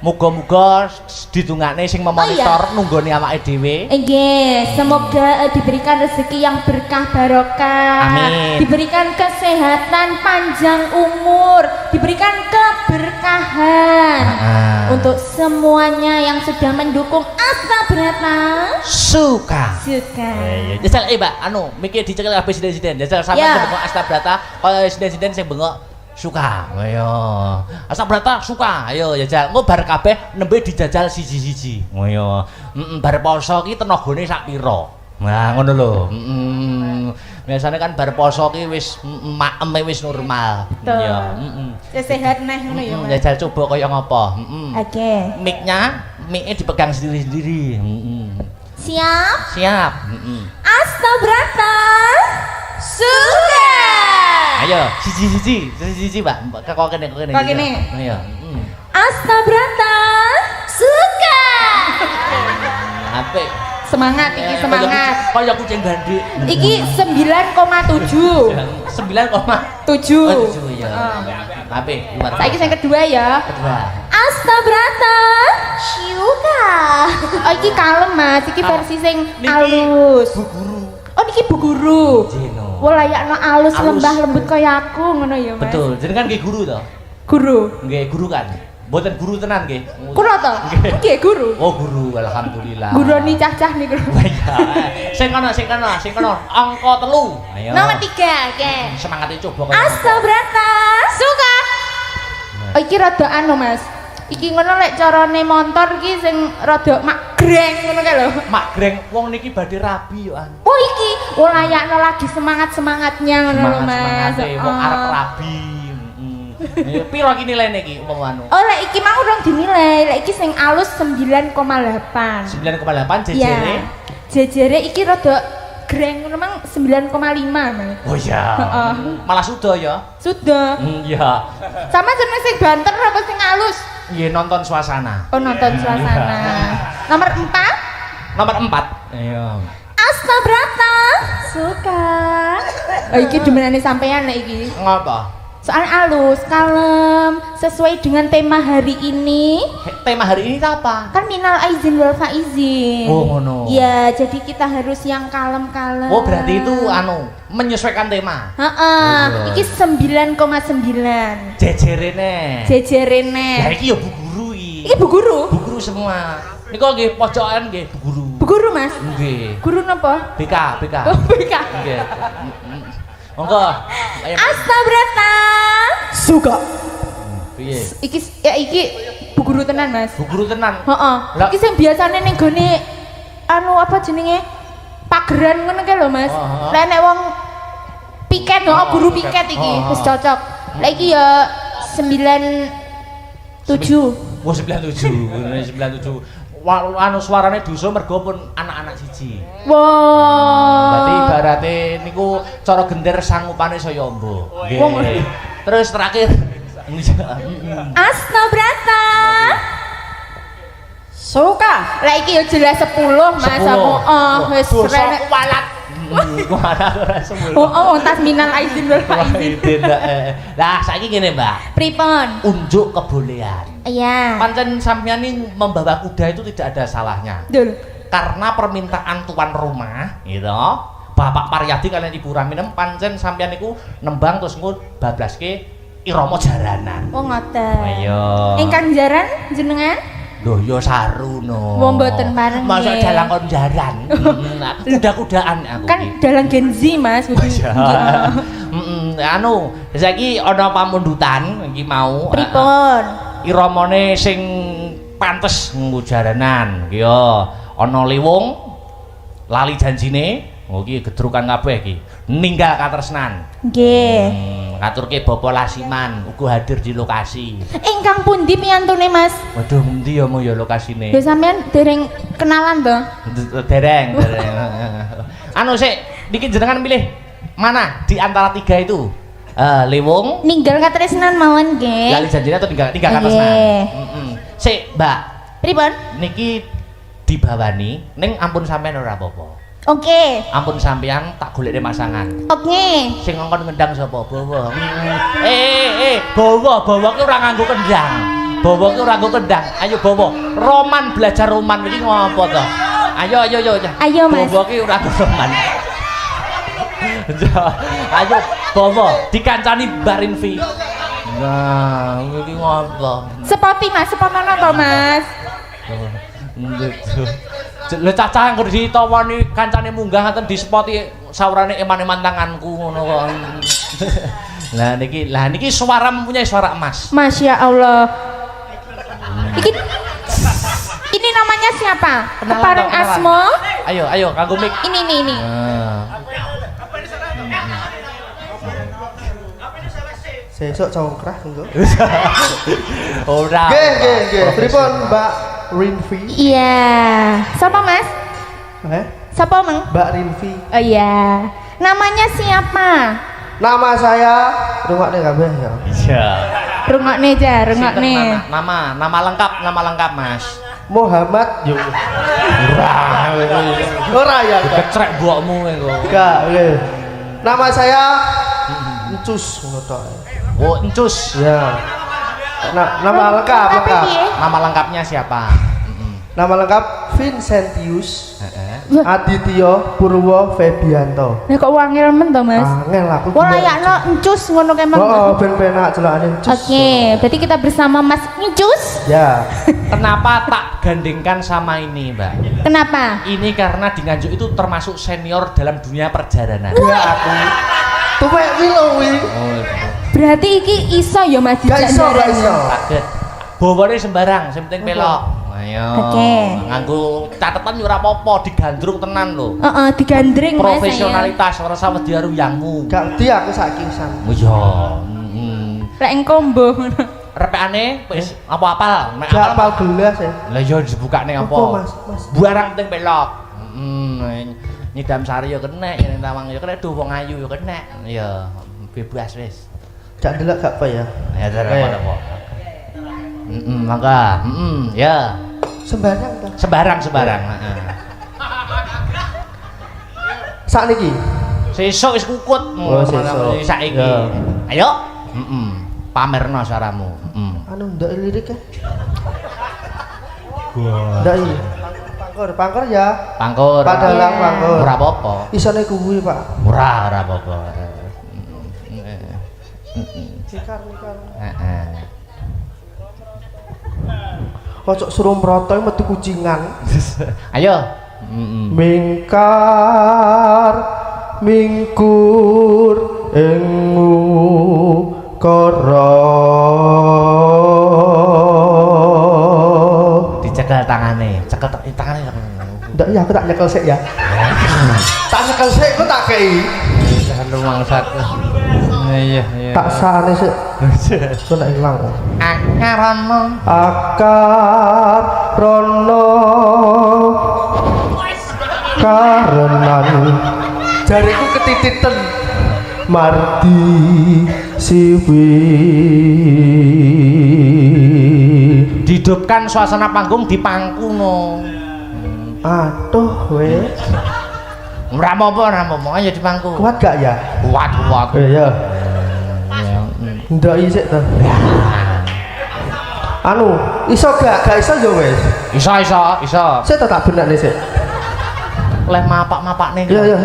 Muga-muga ditungakne sing memonitor nunggoni awake dhewe. Nggih, semoga diberikan rezeki yang berkah barokah. Amin. Diberikan kesehatan panjang umur, diberikan keberkahan. Untuk untuk semuanya yang sudah mendukung Astabrata. Suka. Suka. Iya, jajal Mbak, anu mikir dicekel kabeh siden-siden. Jajal sampeyan Ya. bengok Astabrata kaya siden-siden sing bengok suka. Ayo. Astabrata suka. Ayo jajal. Engko bar kabeh nembe dijajal siji-siji. Ayo. Bar poso ki tenagane sak pira? Nah, ngono lho. Biasanya kan bar poso ki wis makeme wis normal. Betul. Iya, Sehat neh ngono ya, Mas. Jajal coba kaya ngapa? Oke. Mic-nya, mic-nya dipegang sendiri-sendiri. Siap? Siap. Astabrata. Suka. Ayo, siji-siji, Mbak. Kok kene. Kok kene? Ayo. Astabrata. Suka. Apik. Semangat iki semangat. Kaya kucing gandhi. Iki 9,7. 9,7 ya. Apik, luar. Saiki sing kedua ya. Kedua. Astabrata. Suka. Oh iki kalem Mas, iki versi sing Niki alus. Bu Guru. Oh niki Bu Guru. Jeno. Wah layakno alus Alus. lembah lembut kaya aku ngono ya Mas. Betul. Jenengan nggih guru to? Guru. Nggih guru kan. Mboten guru tenan nggih. Kulo to? Nggih guru. Oh guru, alhamdulillah. Guroni cah-cah niku. Wah iya. Sing kono. Angka 3. Ayo. Nomor 3, oke. Semangate coba kaya. Astabrata. Suka. Oh iki rada anu Mas. Iki ngono lek carane montor iki sing rada magreng ngono kae lho. Mak greng wong niki badhe rabi yo an. Oh iki, oh layakno lagi semangat-semangatnya ngono lho Mas. Semangate wong arep rabi. Piro iki nilainya iki umpama anu? Oh lek iki mau dong dinilai. Lek iki sing alus 9,8. 9,8 jejere. Iya. Jejere iki rada greng ngono mang 9,5 Mas. Oh iya. Malah sudah ya. Sudah. Iya. Sama jenenge sing banter apa sing alus? Iya nonton suasana. Oh nonton suasana. Nomor 4. Nomor 4. Iya. Astabrata. Suka. Oh iki demenane sampean lek iki. Ngapa? Soalnya alus, kalem, sesuai dengan tema hari ini. Tema hari ini apa? Kan minal aizin wal faizin. Oh ngono. Iya, jadi kita harus yang kalem-kalem. Oh berarti itu anu menyesuaikan tema. Heeh, Oh, iki 9,9. Jejerene. Jejerene. Ya iki ya Bu Guru iki. Iki Bu Guru. Bu Guru semua. Niku nggih pojokan nggih Bu Guru. Bu Guru Mas. Nggih. Guru napa? BK. Oh, BK. Nggih. Monggo. Ayo. Astabrata. Suka. Piye? Iki Bu Guru tenan Mas. Bu Guru tenan. Heeh. Lah- Iki sing biasane ning gone anu apa jenenge? Pageran ngono kae lho Mas. Heeh. Lah nek wong piket guru piket iki wis cocok. Lah iki ya 97. Oh 97. 97. Anu suarane dosa mergo pun anak-anak siji. Wah. Berarti ibarate niku cara gender sangupane saya ombo. Nggih. Terus terakhir Astabrata. Suka. Lah iki ya jelas 10 Mas aku. Wis renek. kualat. Kualat ora sembuh. Oh, tas minal aizin wal faizin. Lah saiki ngene, Mbak. Pripun? Unjuk kebolehan. Iya. Pancen sampeyan ini membawa kuda itu tidak ada salahnya. Dul. Karena permintaan tuan rumah, gitu. Bapak Paryadi kalian Ibu Raminem pancen sampeyan niku nembang terus engko bablaske irama jaranan. Oh ngoten. Ayo. Ingkang jaran jenengan? Loh ya saruno. Wong mboten bareng Masa nggih. dalang kon jaran. Kuda-kudaan aku. Kan dalang Gen Z Mas. Anu, saiki ana pamundutan iki mau. Pripun? Iramane sing pantes nggo jaranan. Iki ya ana liwung lali janjine. Oh iki gedrukan kabeh iki. Ninggal katresnan. Nggih. Ngaturke Bapak Lasiman uga hadir di lokasi. Ingkang pundi piyantune Mas? Waduh, endi ya mau ya lokasine? Lho sampean dereng kenalan to? Dereng. Anu sik, niki jenengan pilih mana di antara tiga itu? Liwung, Ninggal katresnan mawon nggih. lali janjine atau tinggal Nggih. katresnan? Sik, Mbak. Pripun? Niki dibawani ning ampun sampean ora apa-apa. Oke. Ampun sampean tak golekne masangan. Oke. Sing ngongkon ngendang sapa? Bawa. Bawa ki ora nganggo kendang. Bawa ki ora nganggo kendang. Ayo bawa. Roman belajar roman iki ngopo to? Ayo. Ayo, Mas. Bawa ki ora nganggo roman. Ayo bawa dikancani Mbak Rinfi. Nah, iki ngopo? Sepoti Mas, sepotono to Mas. Lho cacah anggur ditawani kancane munggah ngaten dispoti saurane eman-eman tanganku ngono kok. Lah niki suara mempunyai suara emas. Masya Allah. Ini namanya siapa? Kepareng Asmo. Ayo kanggo mik. Ini. Sesuk congkrah engko. Ora. Nggih. Pripun Mbak Rinfi? Iya. Siapa Mas? Siapa Mang? Mbak Rinfi. Oh iya. Namanya siapa? Nama saya rungokne kabeh ya. Iya. Rungokne aja, rungokne. Nama lengkap Mas. Muhammad yo. Ora ya. Kecrek mbokmu engko. Enggak, nggih. Nama saya Encus ngono tok. Oh, Encus. Ya. Nama lengkap. Nama lengkapnya siapa? Nama lengkap Vincentius Aditya Purwo Febianto. Nah kok wangil men to Mas? Angel aku. Oh layakno Encus ngono kae Mang. Oh, ben penak jelokane Encus. Oke, berarti kita bersama Mas Encus. Ya. Kenapa tak gandengkan sama ini, Mbak? Kenapa? Ini karena di Nganjuk itu termasuk senior dalam dunia perjalanan. Ya aku. Tuwek wi. Oh, Berarti iki iso ya Mas Gak iso. kaget. Bawane sembarang, sing penting pelok. Ayo. Oke. Nganggo catetan yo ora apa-apa, digandrung tenan lho. Heeh, digandring Mas. Profesionalitas ora usah wedi karo yangmu. Gak ngerti aku saiki san. Oh iya. Rek engkombo ngono. Repekane wis apa apal? Mek Gak apal gelas ya. Lah yo dibukane apa? Mas? Barang penting pelok. Nyidam sari yo kena, yen tawang yo kena, duh wong ayu yo kena. Ya bebas wis. Gak delok gak apa ya. Ya apa-apa. Mangga. Ya. Sembarang ta. Sembarang, heeh. Sakniki. Sesuk wis kukut. Oh, sesuk. Saiki. Ya. Ayo. Pamerno suaramu. Anu ndak lirik ya. Ndak iki. Pangkur ya. Pangkur. Padalang pangkur. Ora apa-apa. Isone kuwi, Pak. Ora apa-apa. Nikar. Heeh. Kocok suruh mroto metu kucingan. Ayo. Mingkur engu kara. Dicekel tangane. Cekel tangane. Ndak ya aku tak nyekel sik ya. Tak nyekel sik kok tak kei. Jangan rumangsat. Iya. Tak sane sik. Kok tak ilang. Akarono. Karenan jariku ketititen mardi siwi. Dihidupkan suasana panggung di pangkuno. Aduh weh. Ora apa-apa, ayo di pangku. Kuat gak ya? Kuat. Iya. Ndak isik to. Anu, iso gak iso ya wis. Iso. Sik tak benakne sik. Leh mapak-mapakne. Iya.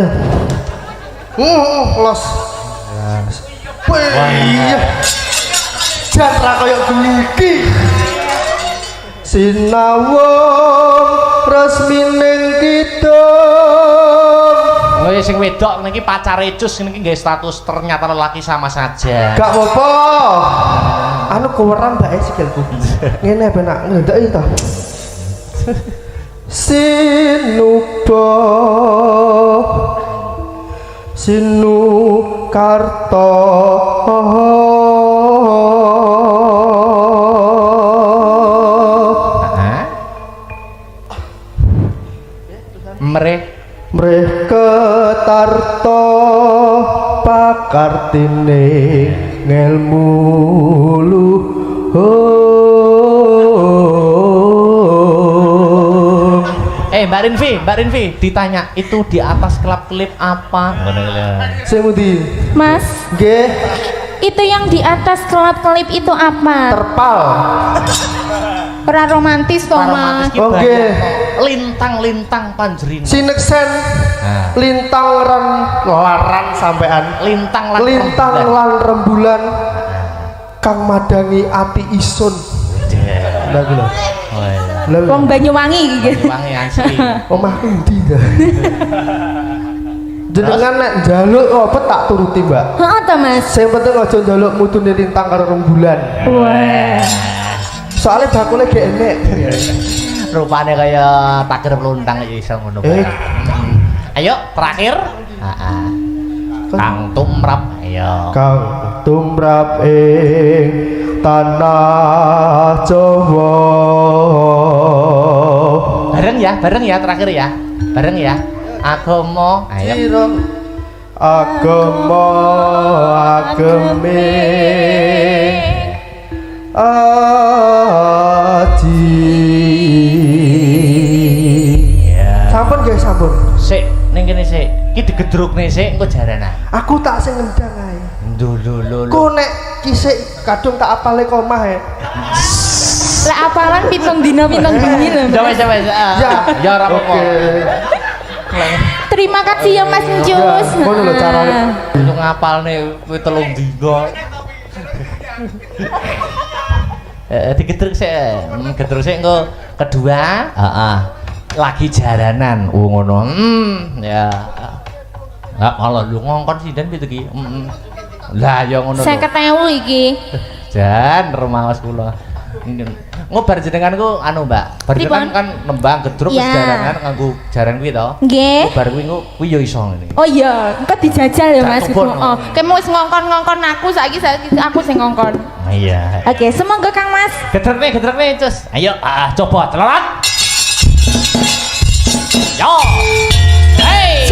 Los. Wih. Jantra koyo iki. Sinawung resmining kidung. Oh ya sing wedok niki pacare Cus niki nggih status ternyata lelaki sama saja. Gak apa-apa. Anu kuweran bae sikilku. Ngene penak ngendeki to. Sinukarto mreh ketarto pakartine ngelmu luhur. Mbak Rinvi ditanya itu di atas klip apa? Sing pundi? Mas, Nggih, itu yang di atas klip itu apa? terpal. Ora romantis to Mas. Oke. Lintang-lintang panjering. Sineksen lintang laran sampean. Lintang Lintang lan rembulan kang madangi ati isun. Lah lho. Oh iya. Lah Wong Banyuwangi iki. Wangi asli. omahku ndi ta? Jenengan nek njaluk apa tak turuti, Mbak. Heeh to, Mas. Sing penting aja njaluk mutune lintang karo 2 bulan. Wah. Soalnya bakule gak enek. Rupane kaya takir peluntang iki iso ngono. Ayo terakhir. Heeh. Kang tumrap ayo. Kang tumrap ing tanah Jawa. Bareng ya terakhir ya. Bareng ya. Agama ayo. Sira agama ageme aji. Ya. Sampun guys, sampun. Sik ning kene sik. Iki digedrukne sik engko jaranan. Aku tak sing ngendang ae. Lho. Ku nek kisik kadung tak apale komah ya. Lek apalan pitung dina pitung bengi lho. Coba. Ya ora apa-apa. Terima kasih ya Mas Njus. Ngono lho carane. Untuk ngapalne kuwi 3 dina. Digedruk sik. Gedruk sik engko kedua, heeh. Lagi jaranan. Oh ngono. Ya. Enggak malah lu ngongkon sinden pitu ki. Lah ya ngono. 50.000 iki. Jan rumaos kula. Ngobar jenenganku anu Mbak. Bar jenengan kan nembang gedruk Ya. jaranan nganggo jaran kuwi to. Nggih. Ngobar kuwi ya iso ngene. Oh iya, engko dijajal ya Mas. Cakepon. Oh, kemu wis ngongkon-ngongkon aku saiki aku sing ngongkon. Iya. Oke, semoga Kang Mas. Gedrukne cus. Ayo coba celorot. Yo. Hey.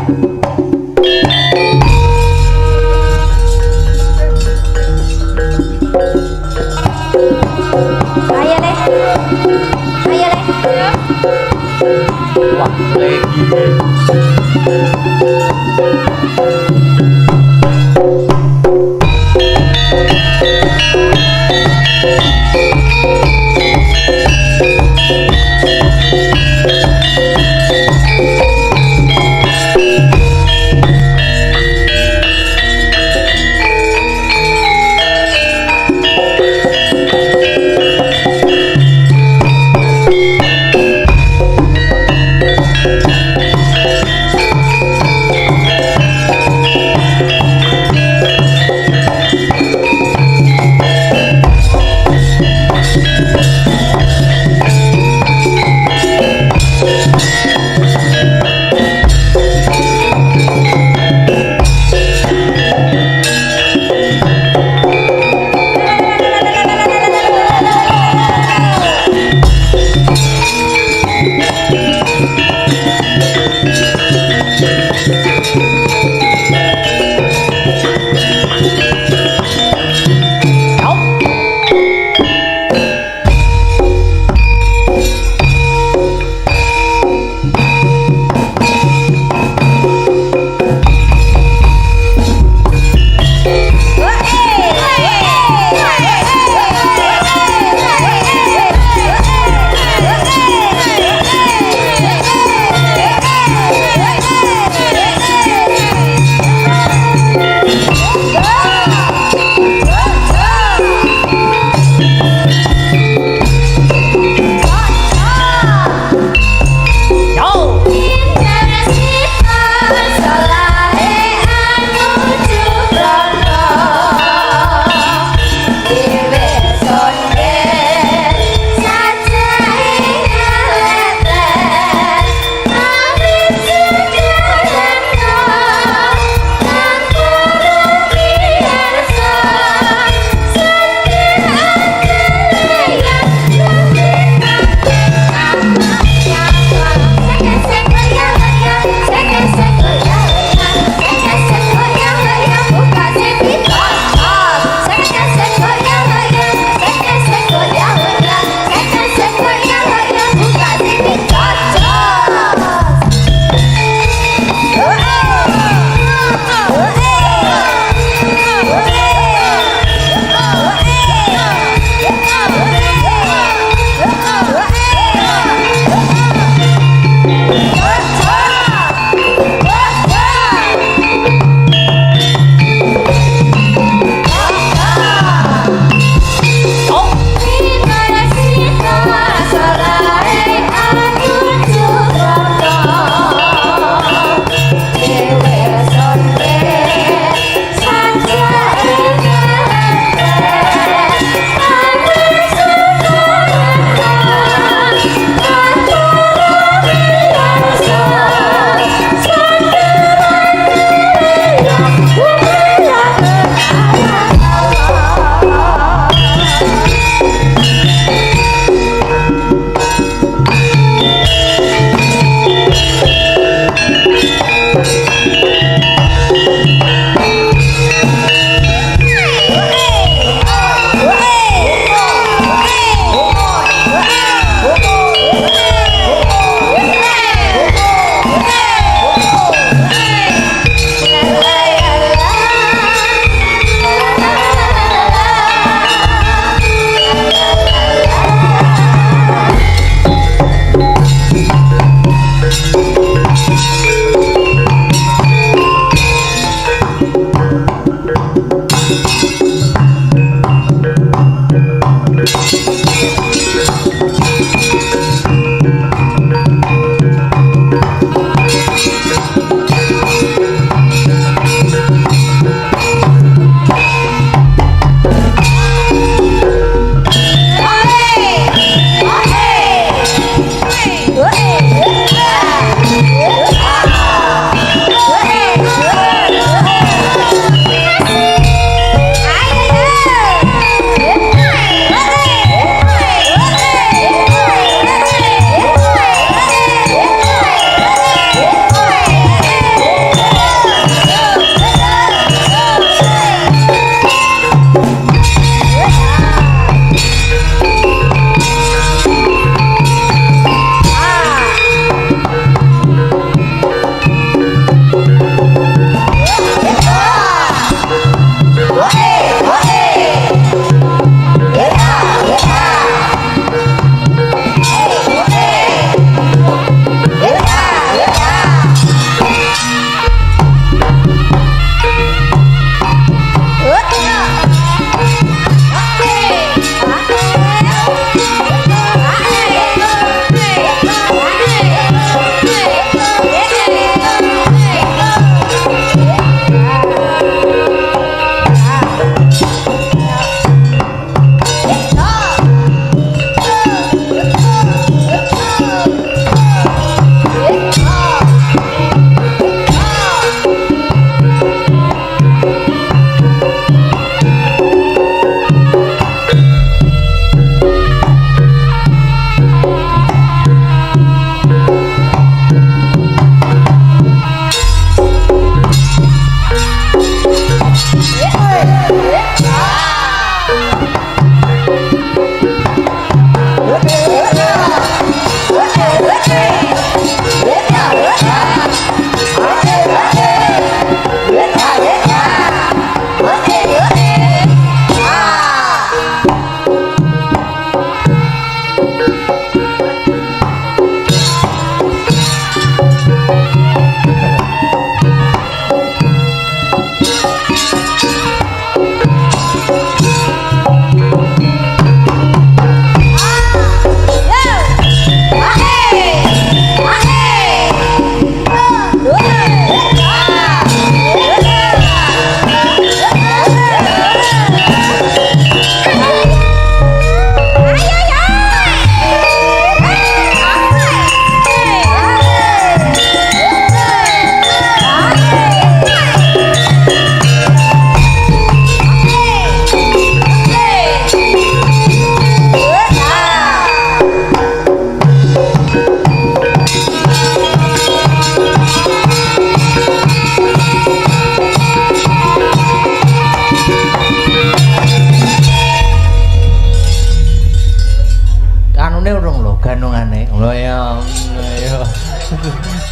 Ayo deh. Ayo deh. Wah, lagi.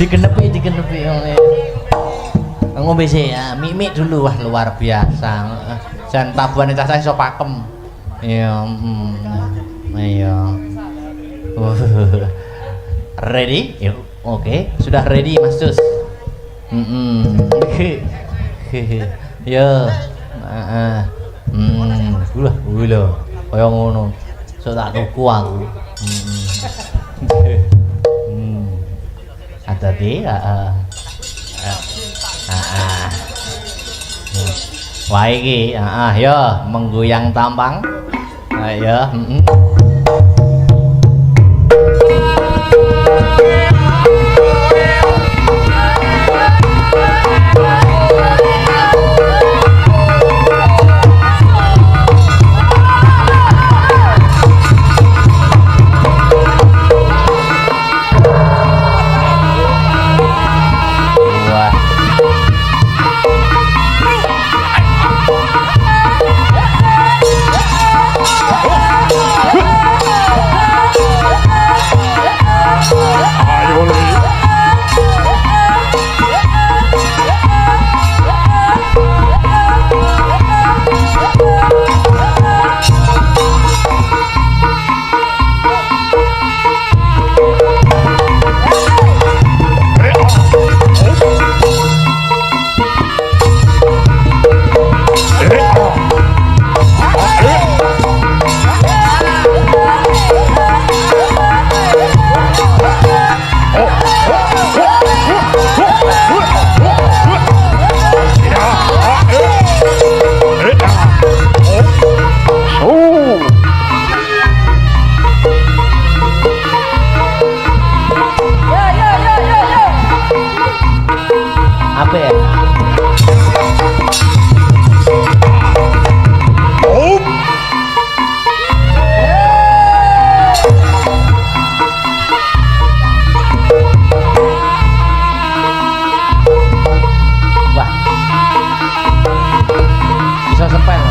Dikenepi ngombe sih ya, mimik dulu wah luar biasa. Jan tabuhane cah iso pakem. Iya, iya. Ready? Yuk, oke. Sudah ready Mas Cus? Yo. Gula. Kaya ngono. Sok tak tuku aku. Hati-hati, wah iki, yo menggoyang tampang. Ayo, apa ya? Wah, bisa sepel.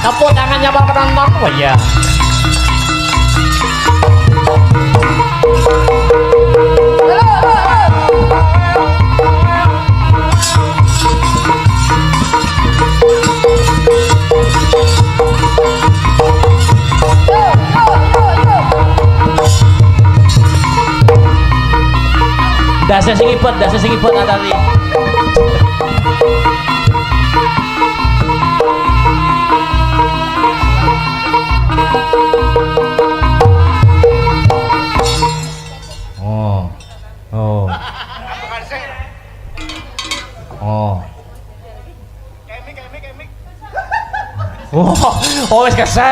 Tepuk tangannya para penonton. Oh iya. Dasa sing ibut atati. Oh, wis kesel.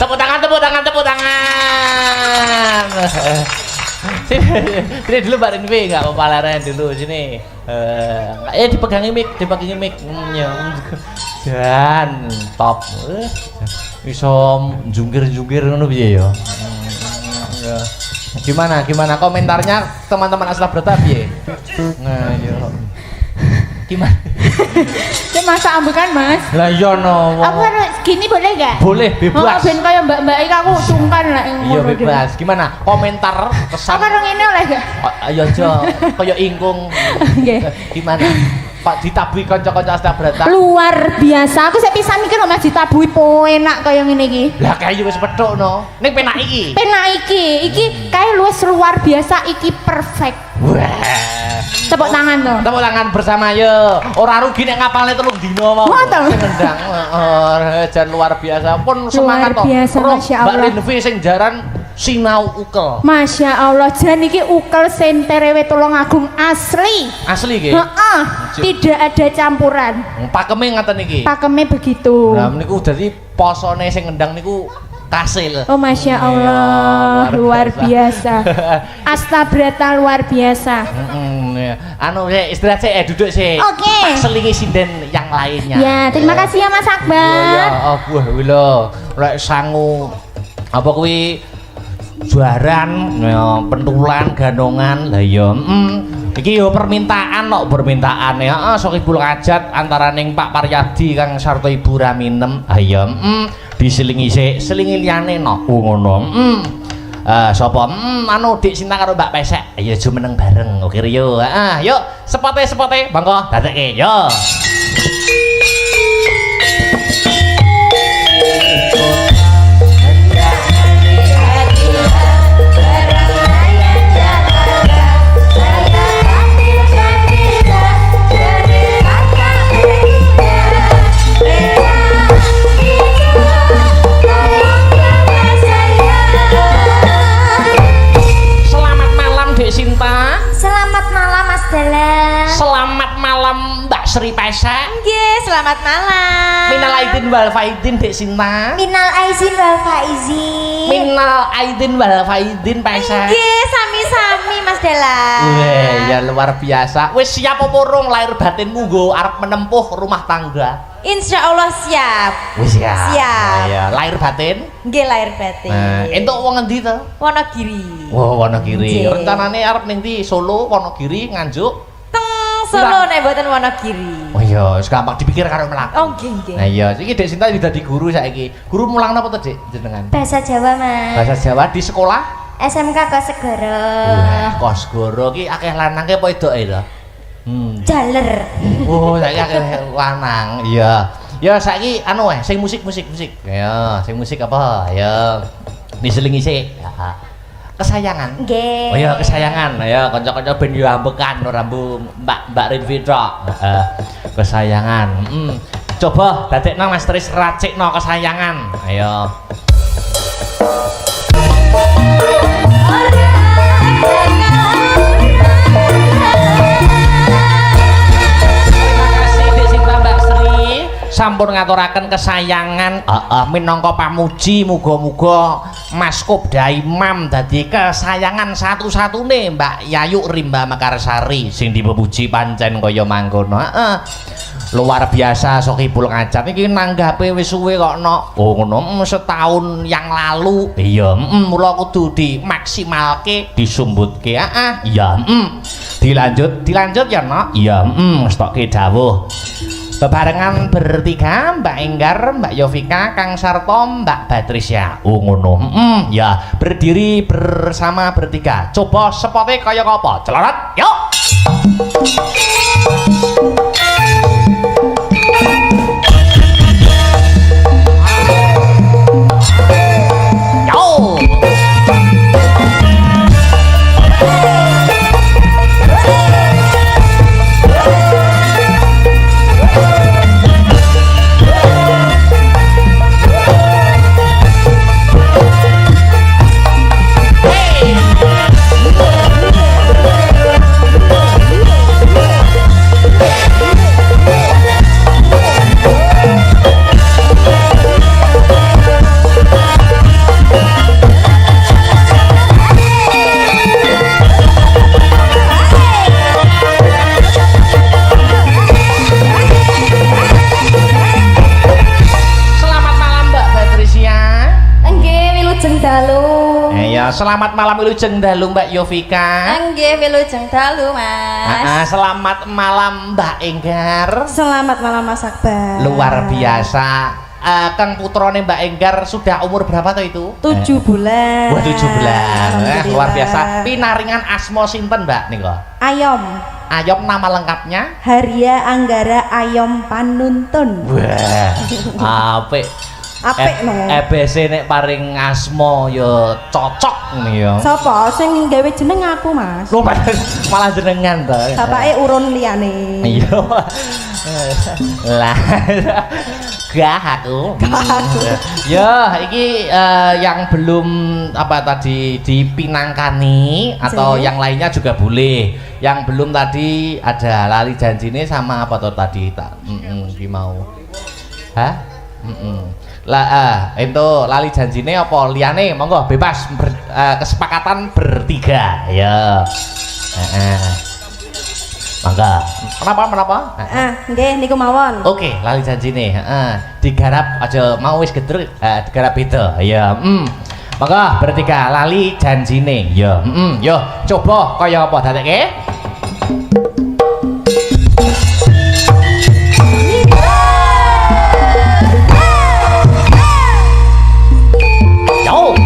Tepuk tangan. Sini dulu Mbak Rinwi, enggak apa-apa leren dulu sini. Dipegangi mic. Dan top. Iso jungkir ngono piye ya? Gimana komentarnya teman-teman Asla Brata piye? Nah, yo. Gimana? Cek masak ambekan, Mas. Lah iya no. Aku harus gini boleh enggak? Boleh, bebas. Ben kaya mbak-mbak iki aku sungkan lah Iya bebas. Gimana? Komentar kesan. Aku karo ngene oleh enggak? Ayo aja kaya ingkung. Nggih. Gimana? Pak ditabuhi kanca-kanca Astabrata. Luar biasa. Aku sik pisan mikir kok Mas ditabuhi enak kaya ngene iki. Lah kae wis pethuk no. Ning penak iki. Penak iki kae luwes luar biasa iki perfect. Wah. Tepuk tangan to. Tepuk tangan bersama yo. Ora rugi nek ngapalne 3 dina mau. Ngoten. Sing ngendang. Jan luar biasa. Pun semangat to. biasa, Masya Mbak Allah. Linvi sing jaran sinau ukel. Masya Allah, jan iki ukel senterewe Tulungagung asli. Asli nggih. Heeh, tidak ada campuran. Pakeme ngaten iki. Pakemnya begitu. Nah niku dadi posone sing ngendang niku kasil. Oh Masya Allah, luar biasa. Astabrata luar biasa. Ya. Anu istirahat sih, duduk sih. Oke. Tak selingi sinden yang lainnya. Ya, terima kasih ya Mas Akbar. Ya, buah wilo. Lek sangu apa kuwi juaran, ya, pentulan, gandongan. Lah ya, iki yo permintaan kok, permintaan ya. Sok Ibu Kajat antaraning Pak Paryadi Kang sarta Ibu Raminem. Ha ya, diselingi sik, selingi liyane no. Ngono. Sapa? Anu Dik Sinta karo Mbak Pesek. Ya jumeneng bareng. Oke yo. Yuk, sepote monggo dadekke. Yo. Sinta. Selamat malam Mas Dalang. Selamat malam Mbak Sri Pesek. Nggih, selamat malam. Minal aidin wal faidin Dek Sinta. Minal aizin wal faizin. Minal aidin wal faidin Pesek. Nggih, sami-sami Mas Dalang. Wah, ya luar biasa. Wis siap apa urung lahir batinmu nggo arep menempuh rumah tangga? Insya Allah siap. Wis siap. Siap. Ya, lahir batin. Nggih lahir batin. Nah, entuk wong endi to? Wonogiri. Wah, Wonogiri. Nggih. Rencanane arep ning ndi? Solo, Wonogiri, Nganjuk? Teng Solo nek mboten Wonogiri. Oh iya, wis gampang dipikir karo mlaku. Oh nggih nggih. Nah iya, iki Dek Sinta dadi guru saiki. Guru mulang napa to, Dik, jenengan? Bahasa Jawa Mas. Bahasa Jawa di sekolah? SMK Kosegoro. Wah, Kosgoro ki akeh lanange apa edoke to? Jaler. Oh, saiki akeh lanang. Iya. Ya saiki anu sing musik. Ya, sing musik apa? Ya. Diselingi sik. Ya. Kesayangan. Nggih. Oh ya kesayangan. Ya kanca-kanca ben yo ambekan ora Mbak Rinvi tok. Kesayangan. Coba dadekno Mas Tris racikno kesayangan. Ayo. Sampun ngaturaken kesayangan minangka pamuji muga-muga Mas Kopda Imam dadi kesayangan satu-satune Mbak Yayu Rimba Mekarsari sing dipuji pancen kaya mangkono. Luar biasa sok Ibu Kajat iki nanggape wis suwe kok no. Oh ngono setahun yang lalu. Iya, mula kudu dimaksimalke, disumbutke. Iya, dilanjut ya no. Iya, stokke dawuh. Bebarengan bertiga Mbak Enggar, Mbak Yovika, Kang Sarto, Mbak Batrisya. Oh ngono. Ya, berdiri bersama bertiga. Coba sepote kaya apa? Celorot. Yuk. selamat malam wilujeng dalu Mbak Yovika. Nggih, wilujeng dalu, Mas. Selamat malam Mbak Enggar. Selamat malam Mas Akbar. Luar biasa. Kang putrane Mbak Enggar sudah umur berapa tuh itu? 7 bulan. Wah 7 bulan. Alhamdulillah. Luar biasa. Pinaringan asma sinten Mbak nika? Ayom. Ayom nama lengkapnya? Haria Anggara Ayom Panuntun. Wah. Apik. Apik no. EBC nek paring asma ya cocok nih ya. Sapa sing gawe jeneng aku, Mas? Loh, malah jenengan to. Bapake urun liyane. Iya. Lah. Gak aku. Ya, iki yang belum apa tadi dipinangkani atau yang lainnya juga boleh. Yang belum tadi ada lali janjine sama apa tuh tadi tak ki mau. Hah? Lah itu lali janjine apa liyane monggo bebas kesepakatan bertiga ya. Mangga. Kenapa? Nggih niku mawon. Oke, lali janjine, digarap aja mau wis gedruk, digarap beda. Ya, Mangga bertiga lali janjine. Ya, yo coba kaya apa dadekke? Yo.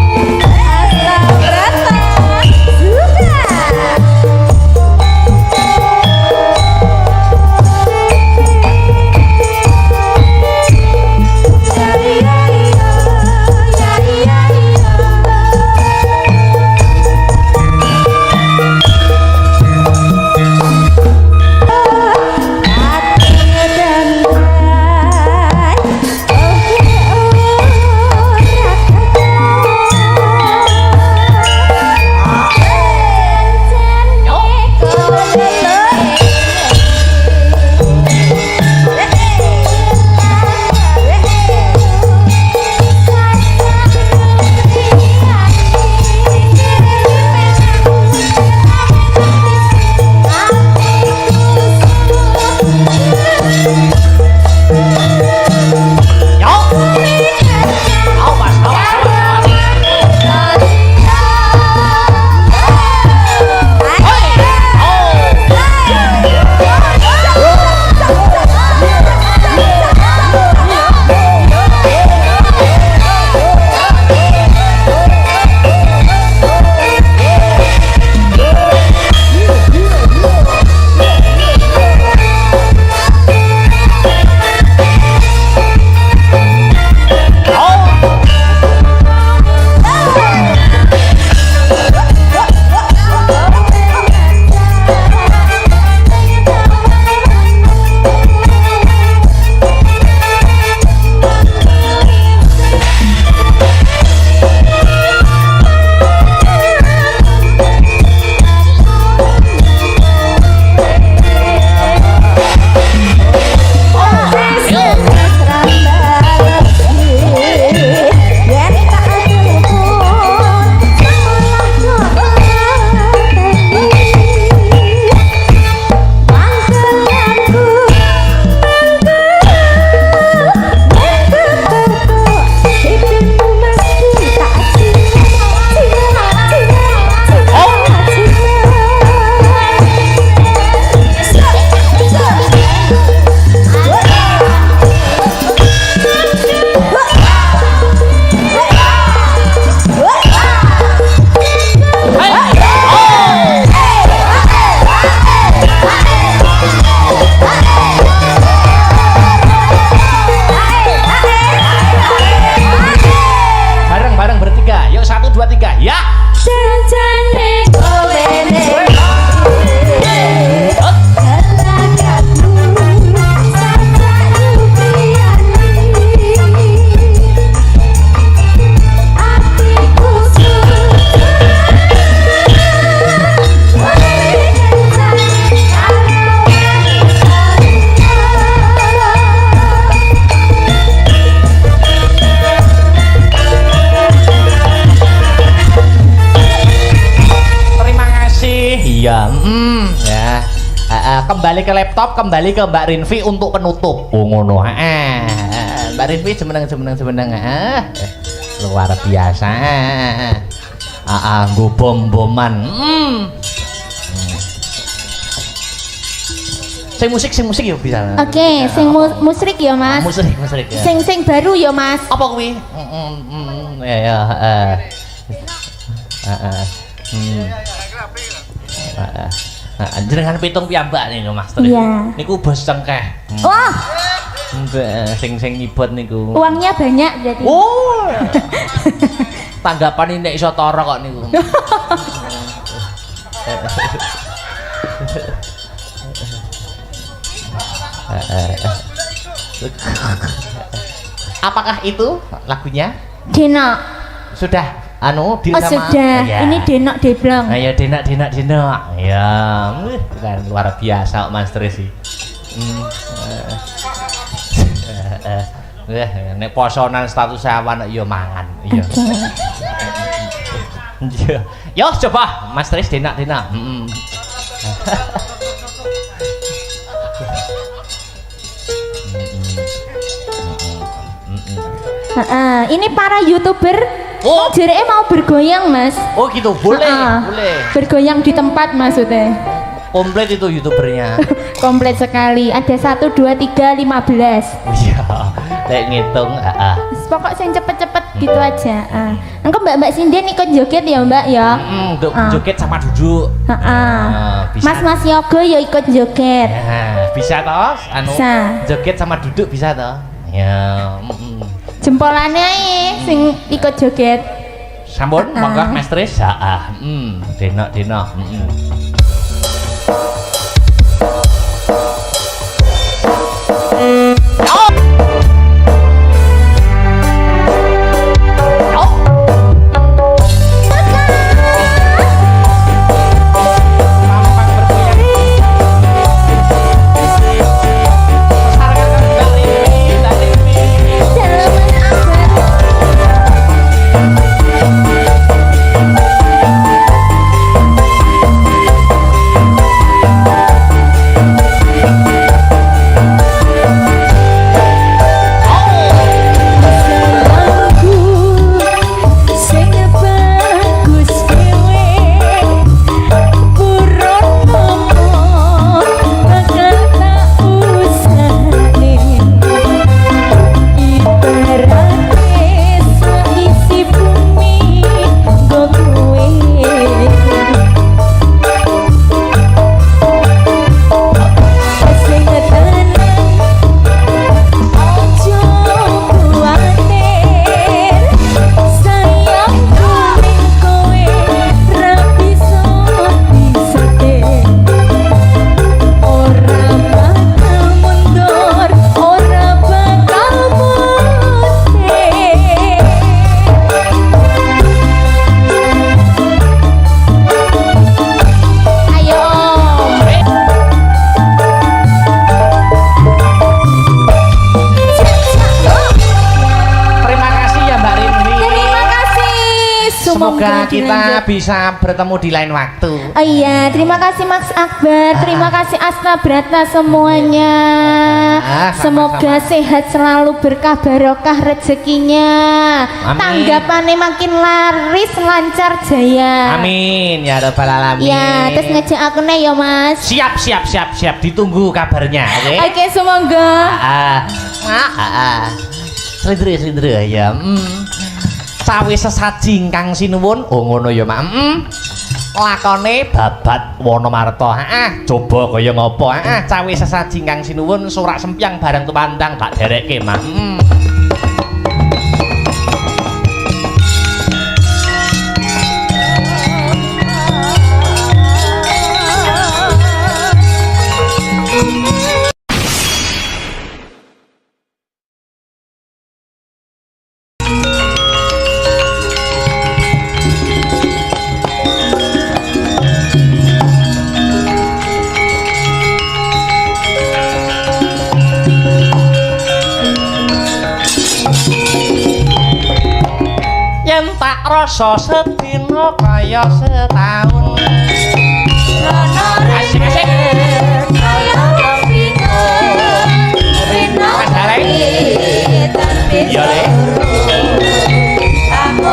kembali ke laptop, kembali ke Mbak Rinvi untuk penutup. Oh ngono. Mbak Rinvi semeneng. Luar biasa. nggo bom-boman. Sing musik ya bisa. Oke, sing musrik ya Mas. Musrik ya. Sing baru ya Mas. Apa kuwi? Ya. Jenengan pitung piyambak niku Mas. Iya. Niku bos cengkeh. Wah, Sing nyibet niku. uangnya banyak jadi. Oh. Tanggapan nek iso tara kok niku. Apakah itu lagunya? Denok. Sudah Oh sama sudah, ya. ini Denok Deblong. Ayo Denok. Ya, kan luar biasa Mas Tris sih. Nek posonan status awan ya mangan, iya. Yo coba Mas Tris Denok. Ini para YouTuber jereke mau bergoyang Mas. Oh gitu, boleh. Bergoyang di tempat maksudnya. Komplit itu YouTubernya. Komplit sekali. Ada 1, 2, 3, 15. Iya, kayak ngitung. Pokok yang cepet-cepet gitu aja. Engko Mbak Sinden ikut joget ya Mbak ya. Joget sama duduk. Bisa. Mas Yogo ya ikut joget. Ya, bisa toh? Bisa. Joget sama duduk bisa toh? Ya. Jempolannya sing ikut joget. Sampun, monggo Mas Tris. Denok. Semoga kita bisa bertemu di lain waktu. Oh iya, terima kasih Mas Akbar, terima kasih Asna Brata semuanya. Semoga sehat selalu, berkah barokah rezekinya. Tanggapannya makin laris lancar jaya. Amin ya rabbal alamin. Ya, terus ngejak aku nih ya Mas. Siap. Ditunggu kabarnya. Oke, semoga. Slindri ya. Cawe sesaji ingkang sinuwun. Oh ngono ya Mak. Lakone babat Wonomarta. Coba kaya ngopo? Cawe sesaji ingkang sinuwun sorak sempiang barang tumandang tak derekke Mak. Rasa sedina kaya setahun. Asik. Kaya bingung. Rino. Iya, Le. Aku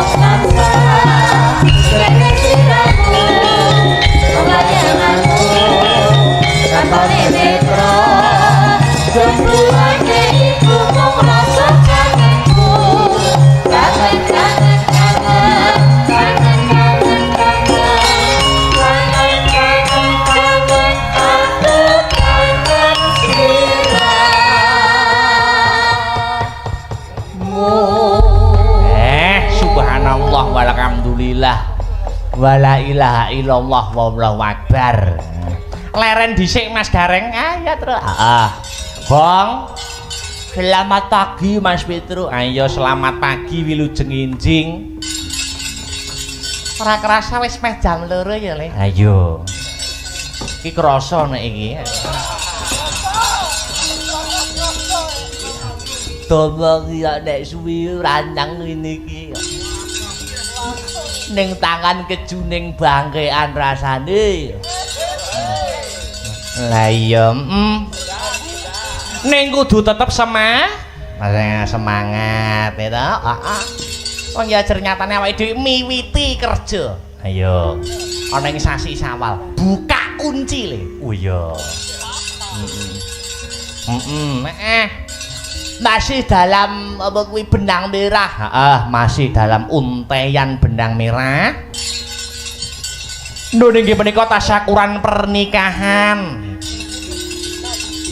Wala ilaha illallah wallahu akbar. Leren dhisik Mas Gareng. Ya terus. Bong. Selamat pagi Mas Petru. Ayo selamat pagi Wilujeng Injing. Ora kerasa wis meh jam 2 ya, Le. Ayo. Iki krasa nek iki. Tomong ya nek suwi randang ngene iki. Ning tangan kejuning bangkean rasane. Lah iya, ning kudu tetep semangat ya ta? Heeh. Wong ya ternyatane awake dhewe miwiti kerja. Ayo. Ana ing sasi Syawal, buka kunci le. Oh iya. Masih dalam apa kuwi benang merah. Heeh, masih dalam untaian benang merah. Nggih menika tasyakuran pernikahan.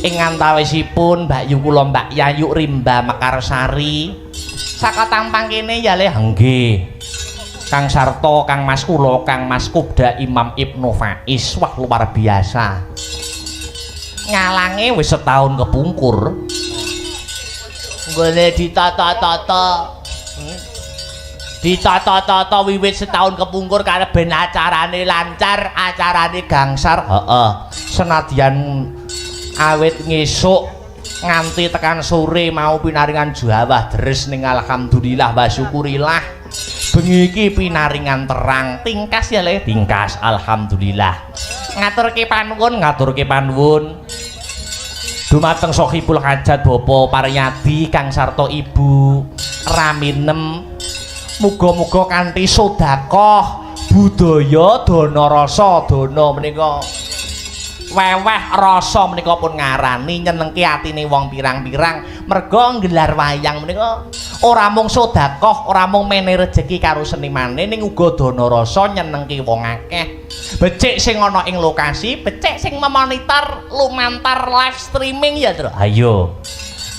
Ing antawisipun Mbak Yu kula Mbak Yayu Rimba Mekarsari. Saka tampang kene ya le nggih. Kang Sarto, Kang Mas kula, Kang Mas Kubda Imam Ibnu Faiz. Wah luar biasa. Ngalange wis setahun kepungkur. Gole ditata-tata. Ditata-tata wiwit setahun kepungkur karena ben acarane lancar, acarane gangsar. Heeh. Senadyan awit ngesuk nganti tekan sore mau pinaringan Jawa deres ning alhamdulillah wa syukurillah. Bengi iki pinaringan terang, tingkas ya Le, tingkas alhamdulillah. Ngaturke panuwun. Dumateng Sohibul Hajat Bapak Paryadi Kang Sarto Ibu Raminem muga-muga kanthi sedekah budaya dana rasa dana menika weweh rasa menika pun ngarani nyenengke atine wong pirang-pirang merga nggelar wayang menika ora mung sedekah ora mung mene rejeki karo senimane ning uga dana rasa nyenengke wong akeh. Becik sing ana ing lokasi, becik sing memonitor lumantar live streaming ya, Tru. Ayo.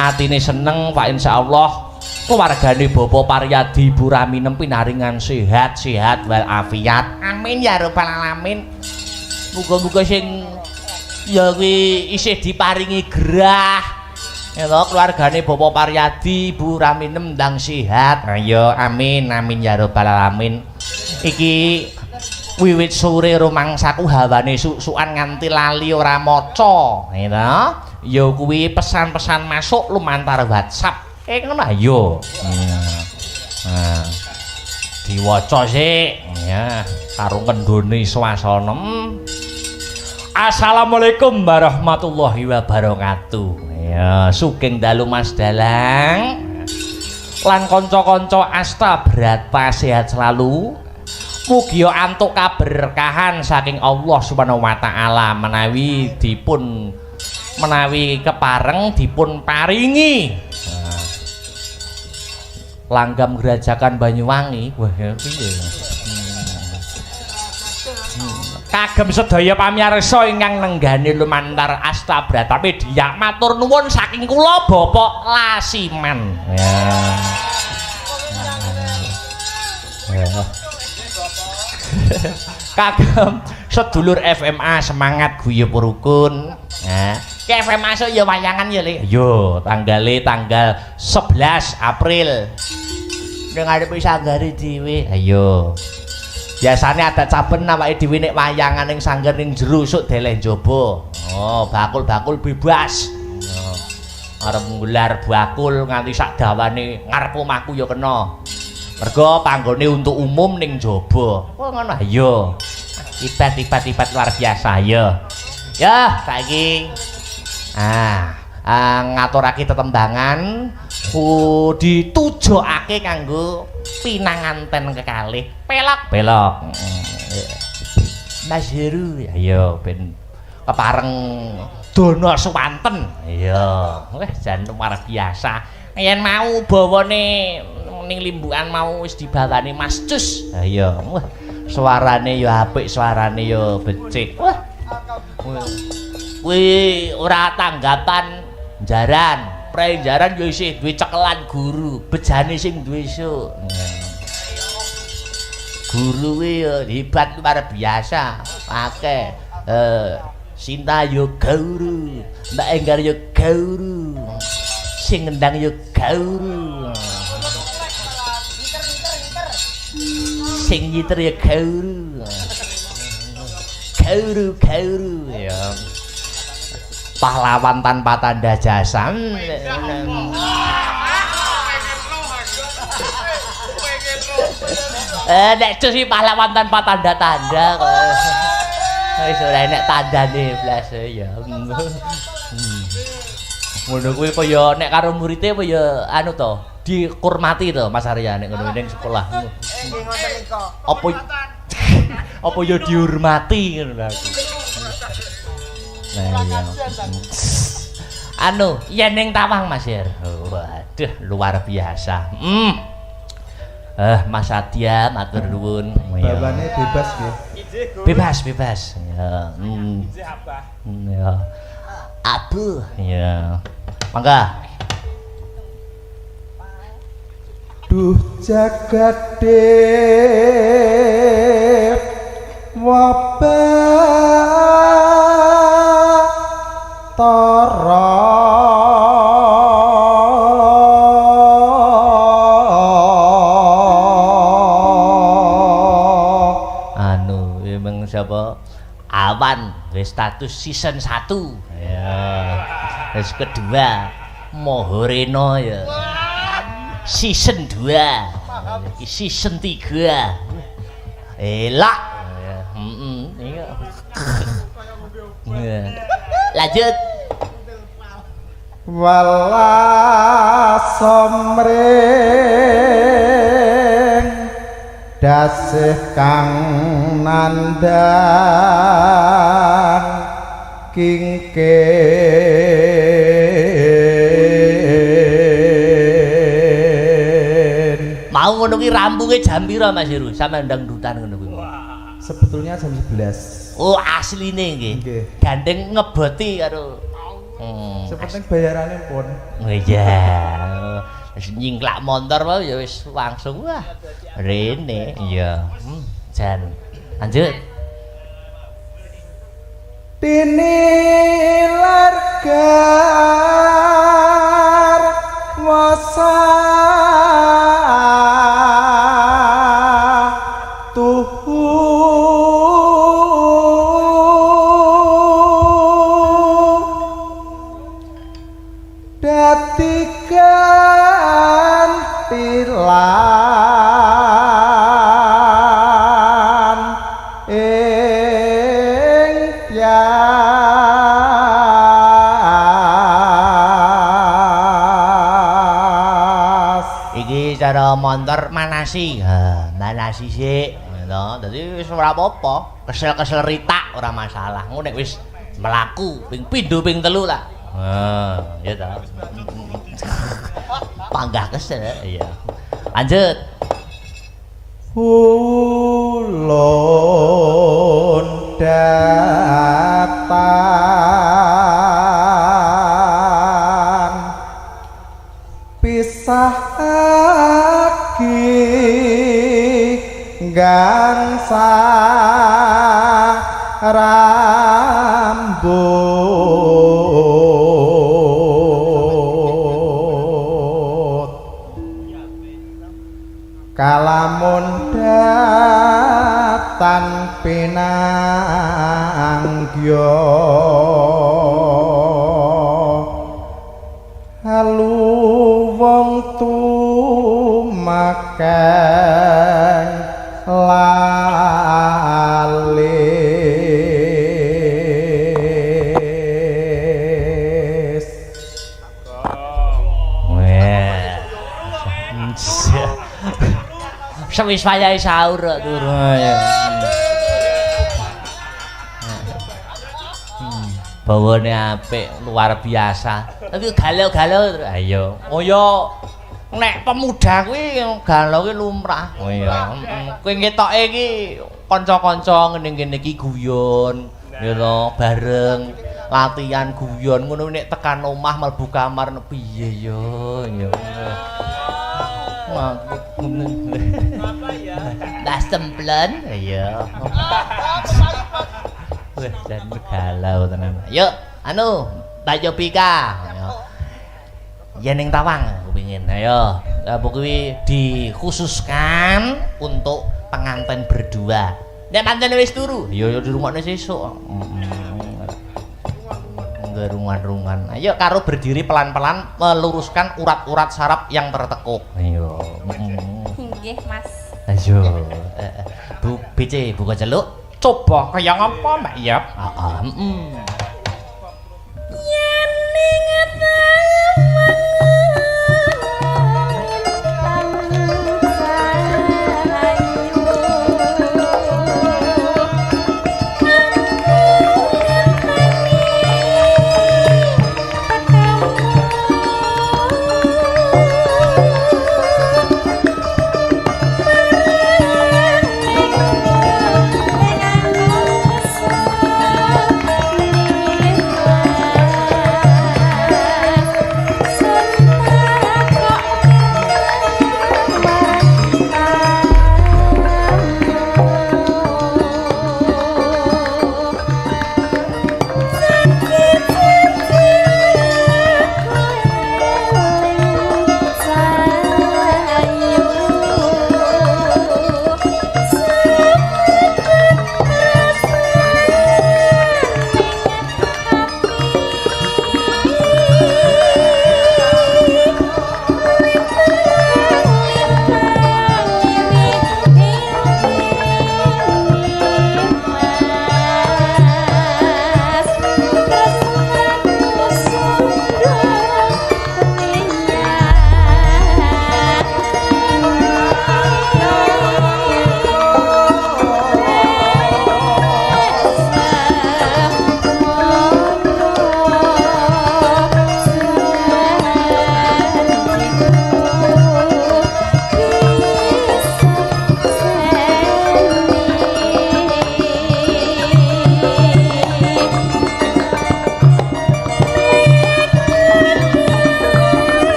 Atine seneng Pak insyaallah keluargane Bapak Paryadi Ibu Raminem pinaringan sehat wal afiat. Amin ya rabbal alamin. Muga-muga sing ya kuwi isih diparingi gerah. Ya to keluargane Bapak Paryadi Ibu Raminem ndang sehat. Ayo amin ya rabbal alamin. Iki wiwit sore rumangsaku hawane suk-sukan nganti lali ora maca ya ya kuwi pesan-pesan masuk lumantar WhatsApp ngono ayo diwaca sik ya karo ngendone swasana. Assalamualaikum warahmatullahi wabarakatuh. Ya sugeng dalu Mas Dalang lan kanca-kanca asta brata sehat selalu. Mugi antuk kaberkahan saking Allah Subhanahu wa taala menawi kepareng dipun paringi langgam Gerajakan Banyuwangi. Wah piye kagem sedaya pamirsa ingkang nenggani lumantar Asta Brata Media matur nuwun saking kula Bapak Lasiman kagem sedulur FMA semangat guyub rukun. Nah, ke FMA so ya wayangan ya Le. Yo, tanggal 11 April. Ning arepe sanggare dhewe. Ayo. Biasane ada caben awake dhewe nek wayangan ning sanggar ning jero sok deleh njaba. Oh, bakul-bakul bebas. Arep nggelar bakul nganti sak dawane ngarep omahku ya kena. Mergo panggone untuk umum ning jaba. Oh ngono ayo. Ibat luar biasa ya. Ya saiki ngaturake tetembangan ditujokake kanggo pinanganten kekalih pelok. Mas Heru ayo ben kepareng dana swanten. Iya, wis jan luar biasa. Yen mau bawane ning limbukan mau wis dibawani Mas Cus. Ha iya, wah suarane ya apik, suarane ya becik. Wah. Kuwi ora tanggapan jaran, prei jaran ya isih duwe cekelan guru, bejane sing duwe esuk. guru kuwi ya hebat luar biasa. Akeh. Sinta yo guru, Mbak Enggar yo guru. Sing ngendang yo guru. Sing nyiter ya guru. Guru ya. Pahlawan tanpa tanda jasa. Nek cuci pahlawan tanpa tanda-tanda kok. Wis ora enek tandane blas ya. Ngono kuwi kaya nek karo muridé apa ya anu to, dihormati to Mas Arya nek ngono ning sekolah. Nggih ngoten nika. Apa ya dihormati ngono lho aku. Nah iya. Anu, yen ning Tawang Mas Yer. Waduh, luar biasa. Mas Adya matur nuwun. Bawane bebas nggih. Bebas. Ya. Ya. Abu. Ya. Mangga. Duh jagat dep wabah tara anu emang siapa awan wis status season 1 ya wis kedua Mohoreno ya season 2 iki season 3 elak iya lanjut walas somring dasih kang nandhang kingkin mau ngono ki rampunge jam pira Mas Heru sampe ndangdutan ngono kuwi sebetulnya jam 11 oh asline nggih gandeng ngeboti karo sepenting bayarannya pun oh iya wis nyingklak motor wae ya wis langsung wah rene iya jan lanjut tinilargar wasa tuhu datikan tilan ing tias iki cara montor manasi manasi sik ngono dadi wis ora apa-apa kesel-kesel ritak ora masalah ngono nek wis mlaku ping pindho ping telu lah ya ta panggah kesel iya lanjut ulun datang pisah aki gangsa rambut kalamun datan pinanggya halu wong tumakeng lalis sewis wayahe sahur turu ya. Bawane apik luar biasa. Tapi galau-galau ayo. Oh ya nek pemuda kuwi galau ki lumrah. Oh iya. Kowe ngetoke iki kanca-kanca ngene-ngene iki guyon, ya to, bareng latihan guyon ngono nek tekan omah mlebu kamar piye yo. Das templon. Iya. Wah, jan galau tenan. Yuk, anu, Mbak Jopika. Ya ning Tawang kepengin. Ayo, apa kuwi dikhususkan untuk pengantin berdua. Nek pancen wis turu, ya di rumahne sesuk. Rungan-rungan. Ayo karo berdiri pelan-pelan meluruskan urat-urat saraf yang tertekuk. Ayo. Nggih, Mas. Ayo. Bu BC buka celuk. Coba kaya ngapa, Mbak Yap? Heeh.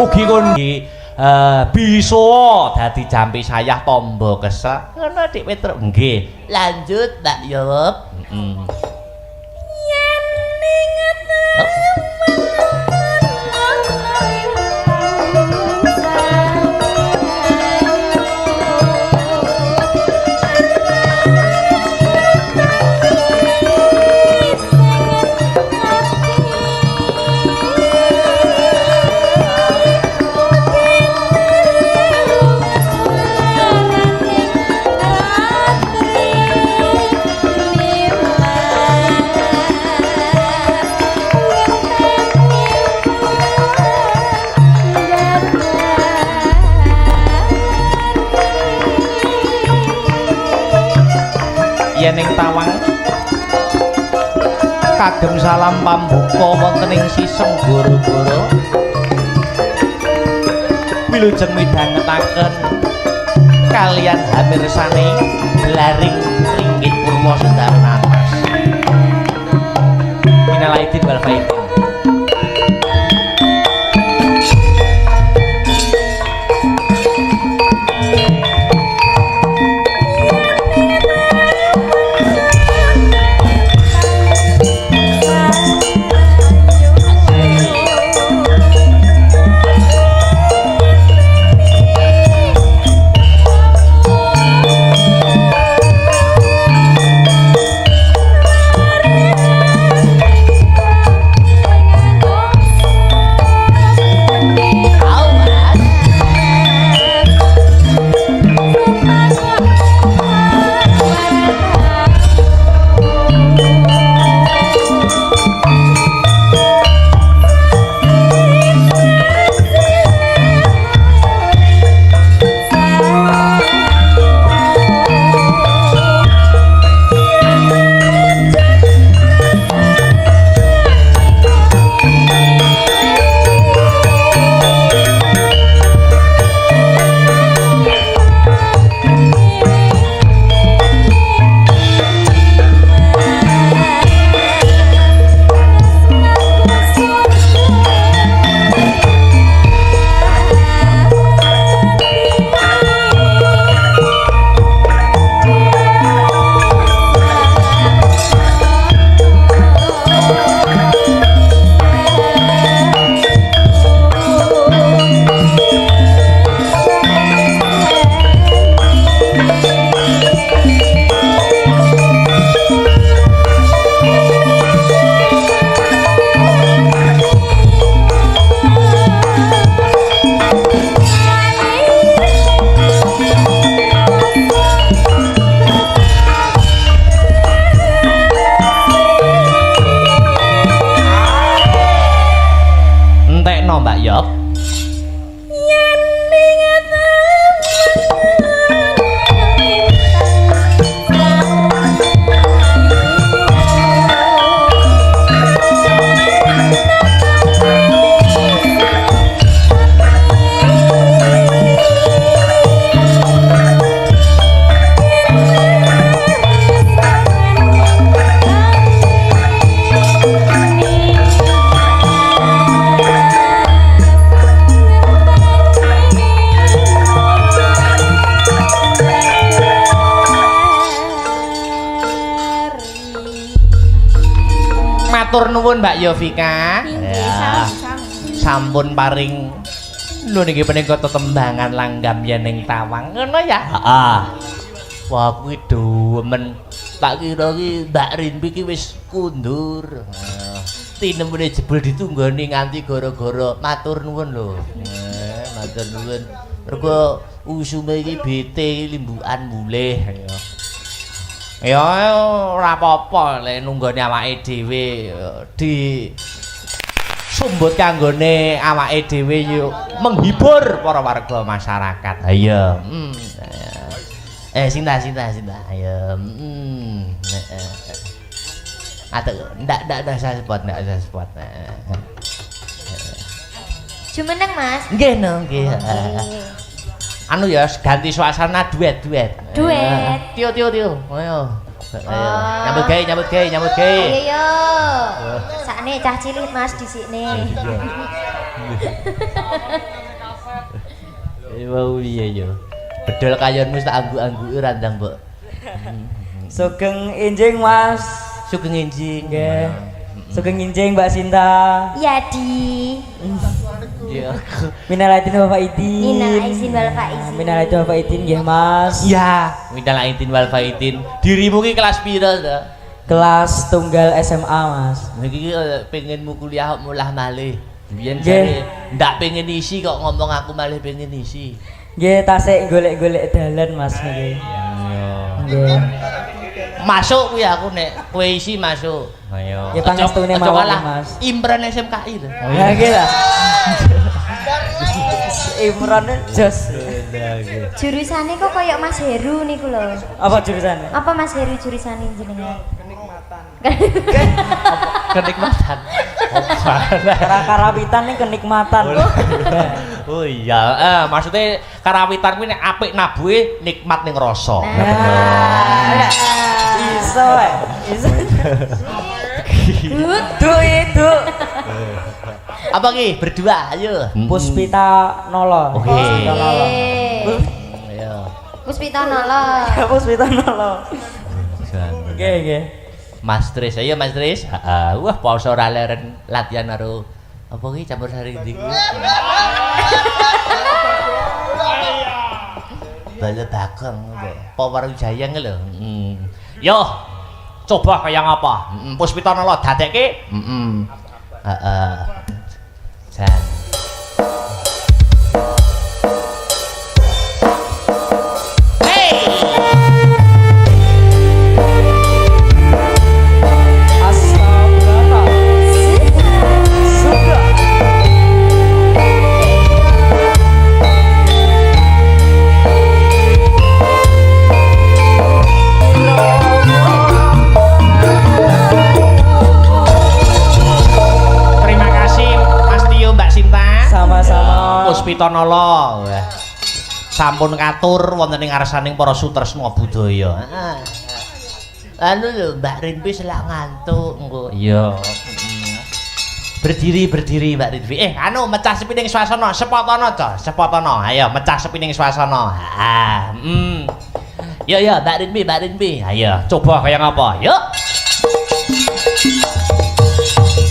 Ugi kon bisa dadi jampi sayah tombo kesek ngono Dik Petruk. Nggih, lanjut Mbak Yop. Ning Tawang kagem salam pambuka wonten ing Siseng Goro-goro wilujeng midhangetaken kalian hamirsane Blaring Ringgit Purma Sundarnamas. Minal aidin wal faizin. Mbak Yop? Matur nuwun Mbak Yovika. Ya. Sampun paring lho niki menika tetembangan langgam yen tawang. Ngono ya? Heeh. Wah kuwi demen. Tak kira ki Mbak Rinpi ki wis kundur. Tinemune jebul ditunggoni nganti gara-gara matur nuwun lho. Matur nuwun. Mergo usume iki bete limbukan mulih ya. Ya ora apa-apa lek nunggone awake dhewe di sumbut kanggone awake dhewe yo menghibur para warga masyarakat. Ha iya. Sinta. Ayo. Ndak saya spot. Jumeneng Mas. Nggih nggih. Anu ya ganti suasana duet. Duet. Tio. Ayo. Nyambut gawe. Ayo. Sakne cah cilik Mas dhisikne. Iya yo. Bedol kayonmu tak angguk-angguki randang, Mbok. Sugeng enjing Mas. Sugeng enjing. Nggih. Sugeng enjing Mbak Sinta. Ya di. Ya. Minal aidin wal faizin. Minal aidin wal faizin. Minal aidin wal faizin nggih Mas. Ya, minal aidin wal faizin. Dirimu ki kelas pira to? Kelas tunggal SMA Mas. Niki pengenmu kuliah kok mulah malih. Biyen jare ndak pengen isi kok ngomong aku malih pengen isi. Nggih tasik golek-golek dalan Mas niki. Nggih. Masuk kuwi aku nek kowe isi masuk. Ayo. Ya pangestune mawon Mas. Imran SMKI lho. Ya nggih lah. Imran jos. Jurusane kok koyo Mas Heru niku lho. Apa jurusannya? Apa Mas Heru jurusane jenengan? Kenikmatan. Karawitan nih kenikmatan. Oh iya, maksudnya karawitan kuwi nek apik nabuhe nikmat ning rasa. Iso wae. Iso. Itu. Apa ki? Berdua, ayo. Puspita Nolo. Oke. Ayo. Puspita Nolo. Puspita Nolo. Nggih. Mas Tris, ayo Mas Tris. Wah, poso ora leren latihan karo apa ki campur sari ndi kuwi. Bala dagang apa Warujaya lho. Yo, coba kaya ngapa? Puspita Nolo dadekke? Heeh. Jan. Puspita Nolo. Sampun katur wonten ing ngarsaning para sutresna budaya. Anu lho Mbak Rinpi selak ngantuk engko. Iya. Berdiri Mbak Rinpi. Anu mecah sepining swasana, sepotana to, sepotana. Ayo mecah sepining swasana. Ya Mbak Rinpi. Ayo coba kaya ngapa? Yuk.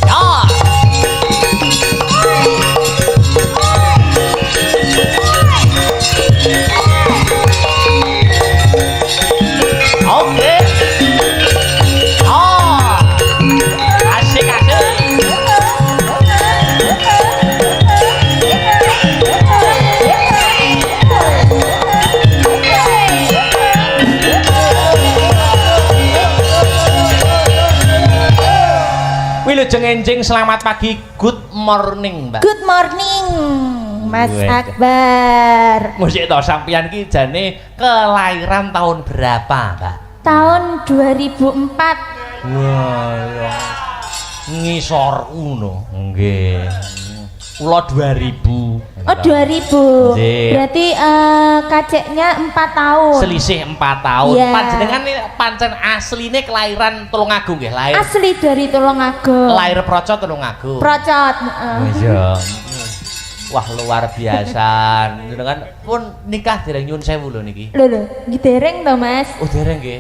Ya. Oke. Asik. enjing selamat pagi, good morning, Mbak. Good morning, Mas Weh. Akbar. Musik to sampeyan ki jane kelahiran tahun berapa, Mbak? Tahun 2004. Wah, ya. Ngisor uno. Nggih. Kula 2000. Oh 2000. Nggih. Berarti kaceknya 4 tahun. Selisih 4 tahun. Iya. Panjenengan ini pancen asline kelahiran Tulungagung nggih, lahir. Asli dari Tulungagung. Lahir Procot Tulungagung. Procot. Iya. Wah, luar biasa. Jenengan pun nikah dereng nyun sewu lho niki. Lho, dereng to, Mas? Oh, dereng nggih.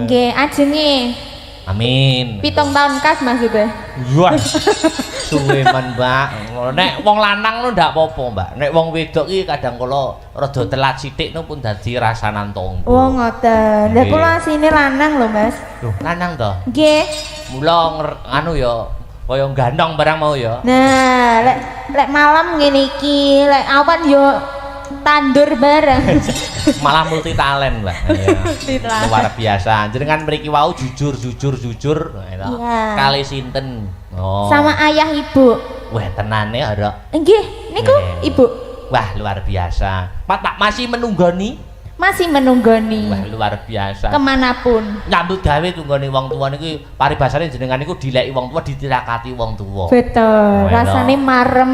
Nggih, ajenge. Amin. 7 tahun kas maksudnya. Wah. Suwe men, Mbak. Nek wong lanang lu ndak apa-apa, Mbak. Nek wong wedok iki kadang kala rada telat sithik nu pun dadi rasanan tangga. Oh, ngoten. Lah Nggih. kula asline lanang lho, Mas. Loh, lanang to? Nggih. Mula anu ya kaya gandong barang mau ya. Nah, lek malam ngene iki, lek awan yo tandur bareng. Malah multi talent, Mbak. Iya. Luar biasa. Jenengan mriki wau jujur. Nah, Iya. kali sinten? Oh. Sama ayah ibu. Wah, tenane ora. Nggih, niku Nggih. ibu Wah, luar biasa. Pak masih menunggoni? masih menunggoni Wah, luar biasa. kemanapun. Nyambut gawe tunggone wong tuwa niku paribasane jenengan niku dileki wong tuwa ditirakati wong tuwa. Betul, Wah, rasane marem.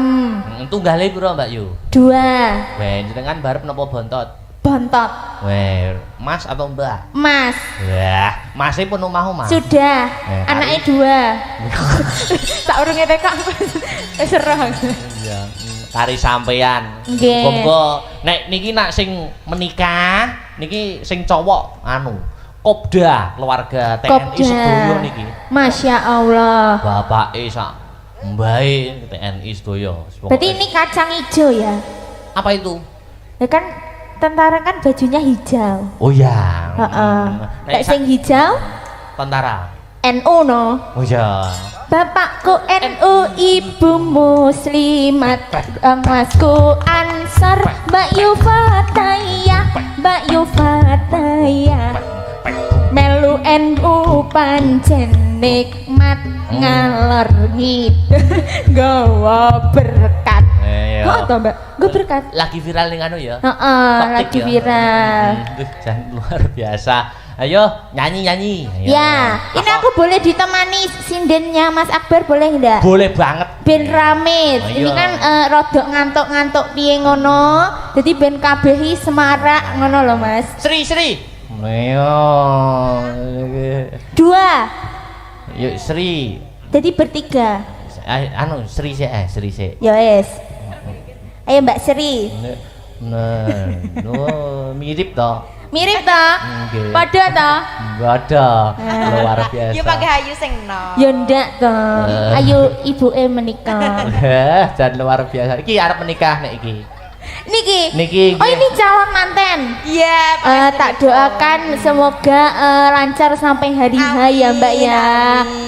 Tunggale pira, Mbak Yu? 2 Weh, jenengan barep napa bontot? bontot. Weh, Mas atau Mbak? Mas, Wah, Masih pun omah-omah. sudah. Anaknya 2. Tak urunge tekak. Wis serah. Iya, kari sampean. Nggih. Muga nek niki nak sing menikah niki sing cowok anu Kopda keluarga TNI Kopda. sedoyo niki. Masya Allah. Bapake sak mbae TNI sedoyo. Berarti ini kacang hijau ya? apa itu? Ya kan tentara kan bajunya hijau. Oh ya. Heeh. Nek Lek sing hijau tentara. NU no. Oh ya. Bapakku NU, ibu muslimat, masku Ansar, Mbak Yufataya, Mbak Yufataya. Melu NU pancen nikmat ngalor ngidul gawa berkat. Oh, toh Mbak, gue berkat. Lagi viral ning anu ya. Heeh, TikTok lagi ya? viral. Duh, jangan luar biasa. Ayo nyanyi. Ayo. Ya, ini aku boleh ditemani sindennya Mas Akbar boleh enggak? Boleh banget. Ben rame. Ayo. Ini kan rodok ngantuk-ngantuk piye ngono. Jadi ben kabehi semarak ngono loh, Mas. Sri. Ayo. 2. Yuk Sri. Jadi bertiga. Anu Sri sih. Ya wes. Ayo Mbak Sri. Nah, mirip toh. Mirip toh? Nggih. Padha toh? Enggak ada. Luar biasa. Yo pakai hayu sing no. Ya ndak toh. Ayo ibuke menikah. Dan luar biasa. Iki arep menikah nek iki. Niki. Oh nggih. ini calon manten. Iya, Tak doakan semoga lancar sampai hari H ya Mbak ya.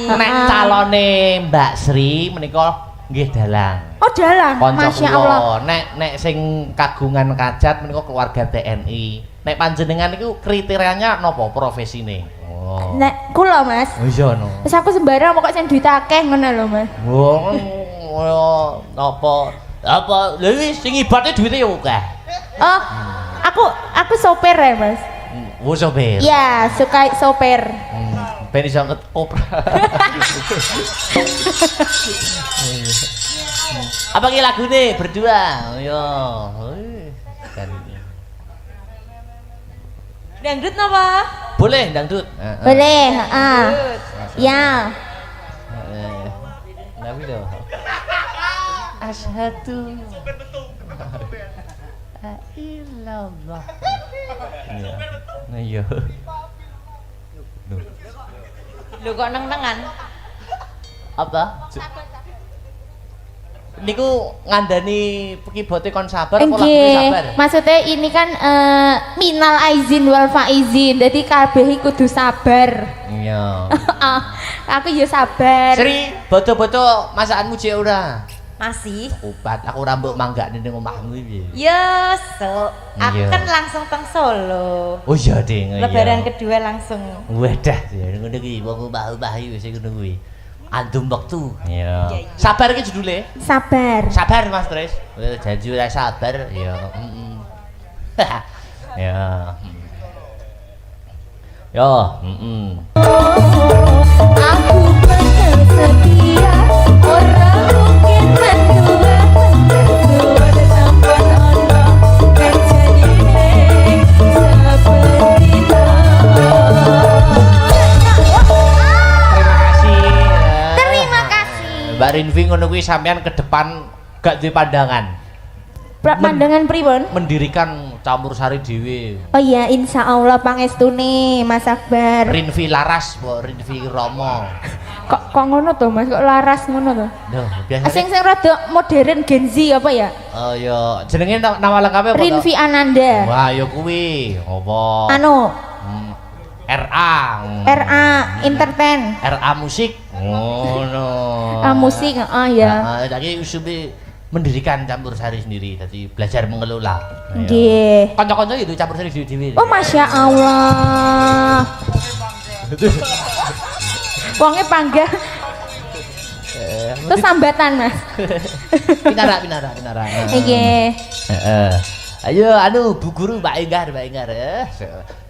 Nek calone Mbak Sri menika nggih dalang. Oh dalang. Kanca Masya Allah. kula. Nek sing kagungan kajat menika keluarga TNI. Nek panjenengan niku kriterianya napa profesine? Oh. Nek kula Mas. Oh iya no. Terus aku sembarang pokok sing duit akeh ngono lho Mas. Oh, apa lha iki sing ibate duwite yo akeh. Oh, aku sopir ya Mas. Oh sopir. Iya, suka sopir. Ben iso opera. Apa ki lagune berdua? Yo. Kan. Dangdut napa? Boleh dangdut. Boleh, heeh. Ya. Nabi loh. Asyhadu. Illallah. Iya. Nah iya. Lho kok neng-nengan? Apa? Niku ngandani kibote kon sabar apa lagune Nggih. sabar? Maksudnya ini kan minal aizin wal faizin. Jadi kabeh kudu sabar. Iya. Aku ya sabar. Sri, boto-boto masakanmu cek ora? Masih. Obat, aku rambut mangga ning omahmu iki. Yo, so. Aku Iya. kan langsung teng Solo. Oh iya, Ding. Lebaran kedua langsung. Wadah, ngono kuwi wong omah-omah iki wis ngono kuwi. andum wektu. Iya. Sabar iki judule. Sabar. Sabar Mas Tris. Janji ora sabar ya. Heeh. Ya. Yo, heeh. Aku bakal setia, orang mungkin mendua, mendua tanpa ono kejadian seperti itu. Terima kasih. Mbak Rinvi ngono kuwi sampean ke depan gak duwe pandangan. Pandangan pripun? Mendirikan campur sari dhewe. Oh iya, insya Allah pangestune Mas Akbar. Rinvi Laras, Mbok Rinvi Romo. Kok ngono to Mas? Kok laras ngono to? Loh, biasanya Sing rada modern Gen Z apa ya? oh ya, jenenge nama lengkapnya apa? Rinvi Ananda. Wah, ya kuwi. Apa? Anu, RA. RA Entertain. RA Musik. Ngono. Musik, ya. Tadi usume mendirikan campur sari sendiri, jadi belajar mengelola. Nggih. Kanca-kanca itu campur sari dhewe-dhewe. Oh, Masya Allah. Wonge panggah. Terus sambatan, Mas. Pinara. Nggih. Heeh. Ayo anu Bu Guru Mbak Enggar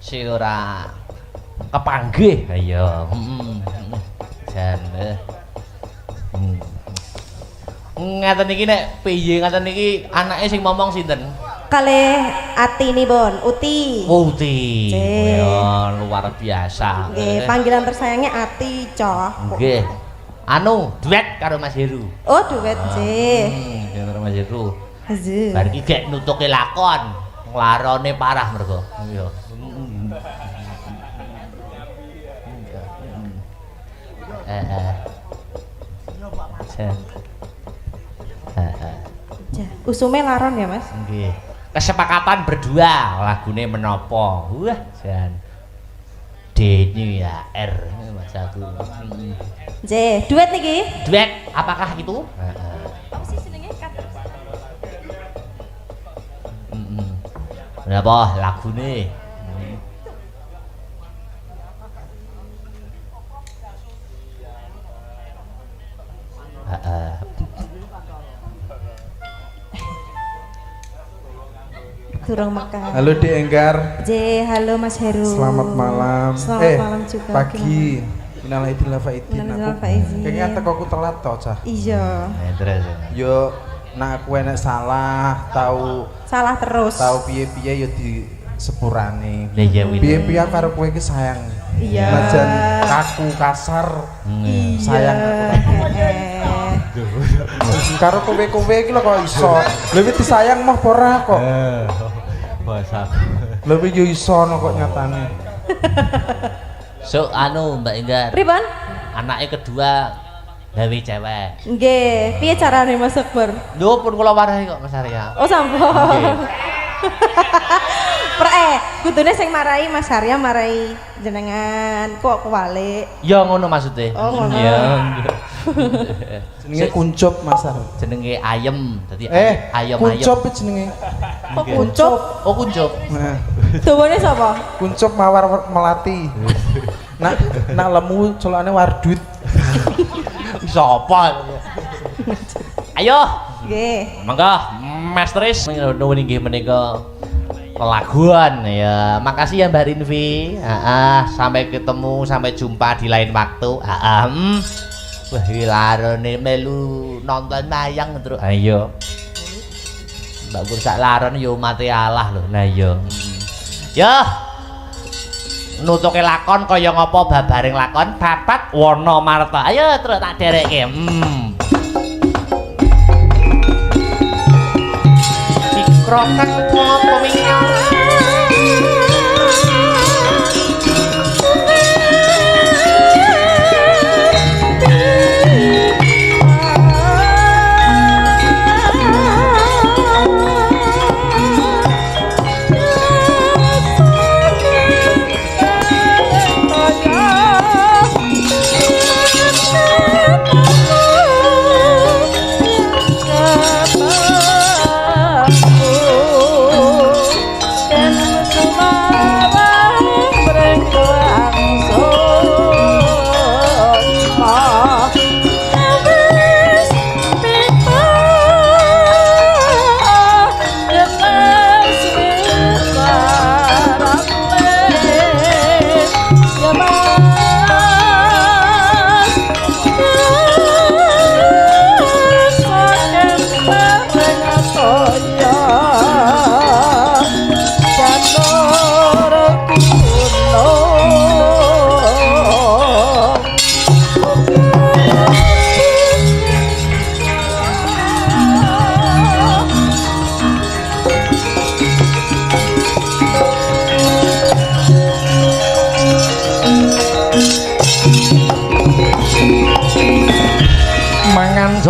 si ora kepanggih. Ayo. Jan. Ngaten iki nek piye ngaten iki anake sing momong sinten? Kalih atinipun Uti. Uti. Nggih. Ya, luar biasa. Nggih, panggilan tersayangnya Ati, Coh. Nggih. Anu, duet karo Mas Heru. Oh, duet nggih. Duet karo Mas Heru. Zeh. Bar iki gek nutuke lakon. Nglarone parah mergo. Iya. Usume laron ya, Mas? Nggih. Kesepakatan berdua lagune menapa? Wah, jan. Deni ya R Mas aku. Nggih, duet niki. Duet apakah itu? Apa sih jenenge? Napa lagune? Durung Mekah. Halo Di Enggar. Halo Mas Heru. Selamat malam. Selamat malam juga. Pagi. Minal aidin wal faizin. Minal faizin. Kayaknya tekoku telat toh, Cah. Iya. Terus. Yo nak aku enek salah, Salah terus. tahu piye-piye yo di sepurane. Lah iya win. Piye-piye aku karo kowe iki sayang. Iya. Najan kaku kasar. Sayang karo kowe-kowe iki lho kok iso. Lha iki disayang mah ora kok. Bahasa. Lha iki yo iso no kok nyatane. So anu Mbak Enggar. Pripun? Anake kedua gawe cewek. Nggih, piye carane Mas Akbar? Lho pun kula warahi kok Mas Arya. Oh, sampun. Kudune sing marai Mas Arya marai jenengan kok kewalik. Ya ngono maksude. Oh, ngono. Ya. Jenenge kuncup Mas Ar. Jenenge ayem. Dadi ayem-ayem. Kuncup jenenge. Kok kuncup? Oh kuncup. Nah, Dawane sapa? kuncup mawar melati. Nak lemu colokane wardut. Sapa? Ayo. Nggih. Mangga Mas Tris nuwun inggih menika kelaguan ya. Makasih ya Mbak Rinvi. Sampai ketemu, sampai jumpa di lain waktu. Wah, larone melu nonton mayang terus. Ayo. Mbak Gur sak laron yo mati Allah lho. Lah iya. Ya. Nutuke lakon kaya ngapa babaring lakon Babat Wana Marta. Ayo terus tak dereke. Kroket ngopo wingi.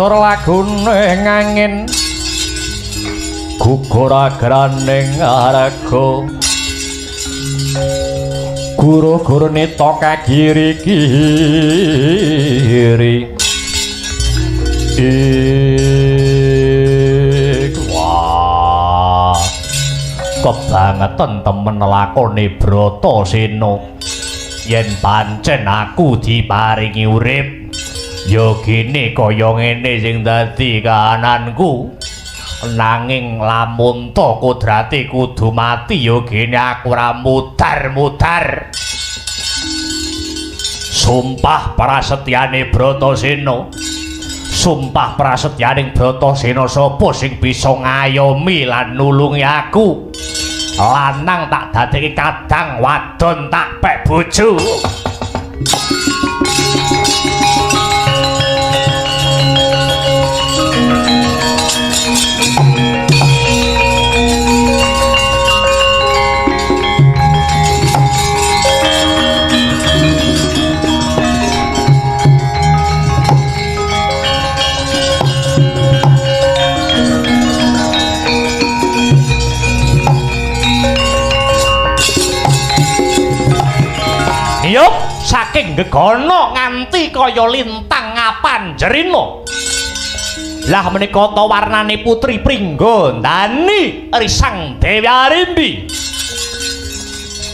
Tur lagune ngangin gugur agraning araga guru-guru neta kagiri-giri wah kebangetan temen lakone Bratasena yen pancen aku diparingi urip ya gene kaya ngene sing dadi kahananku nanging lamun to kodrate kudu mati ya gene aku ora mudar-mudar sumpah prasetyane Bratasena sumpah prasetyaning Bratasena sapa sing bisa ngayomi lan nulungi aku lanang tak dadeki kadang wadon tak pek bojo Yup, saking gegono nganti kaya lintang ngapanjerina. Lah menika ta warnane putri Pringgandani risang Dewi Arimbi.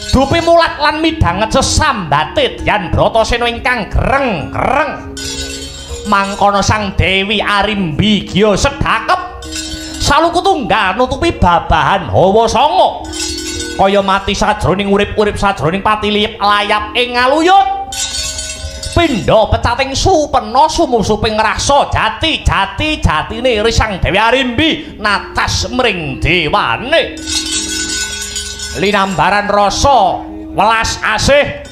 Dupi mulat lan midhanget sesambate Dyan Bratasena ingkang greng-greng. Mangkono sang Dewi Arimbi giya sedhakep. Saluku tunggal nutupi babahan hawa sanga. Kaya mati sajroning urip-urip sajroning pati layap ing ngaluyut pindha pecating supena sumusuping rasa jatine risang Dewi Arimbi natas mring dewane linambaran rasa welas asih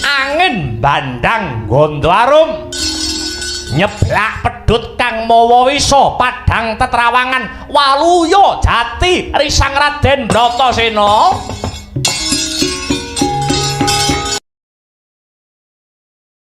angin bandang gondo arum nyeblak pedhut kang mawa wisa padhang tetrawangan waluya jati risang Raden Bratasena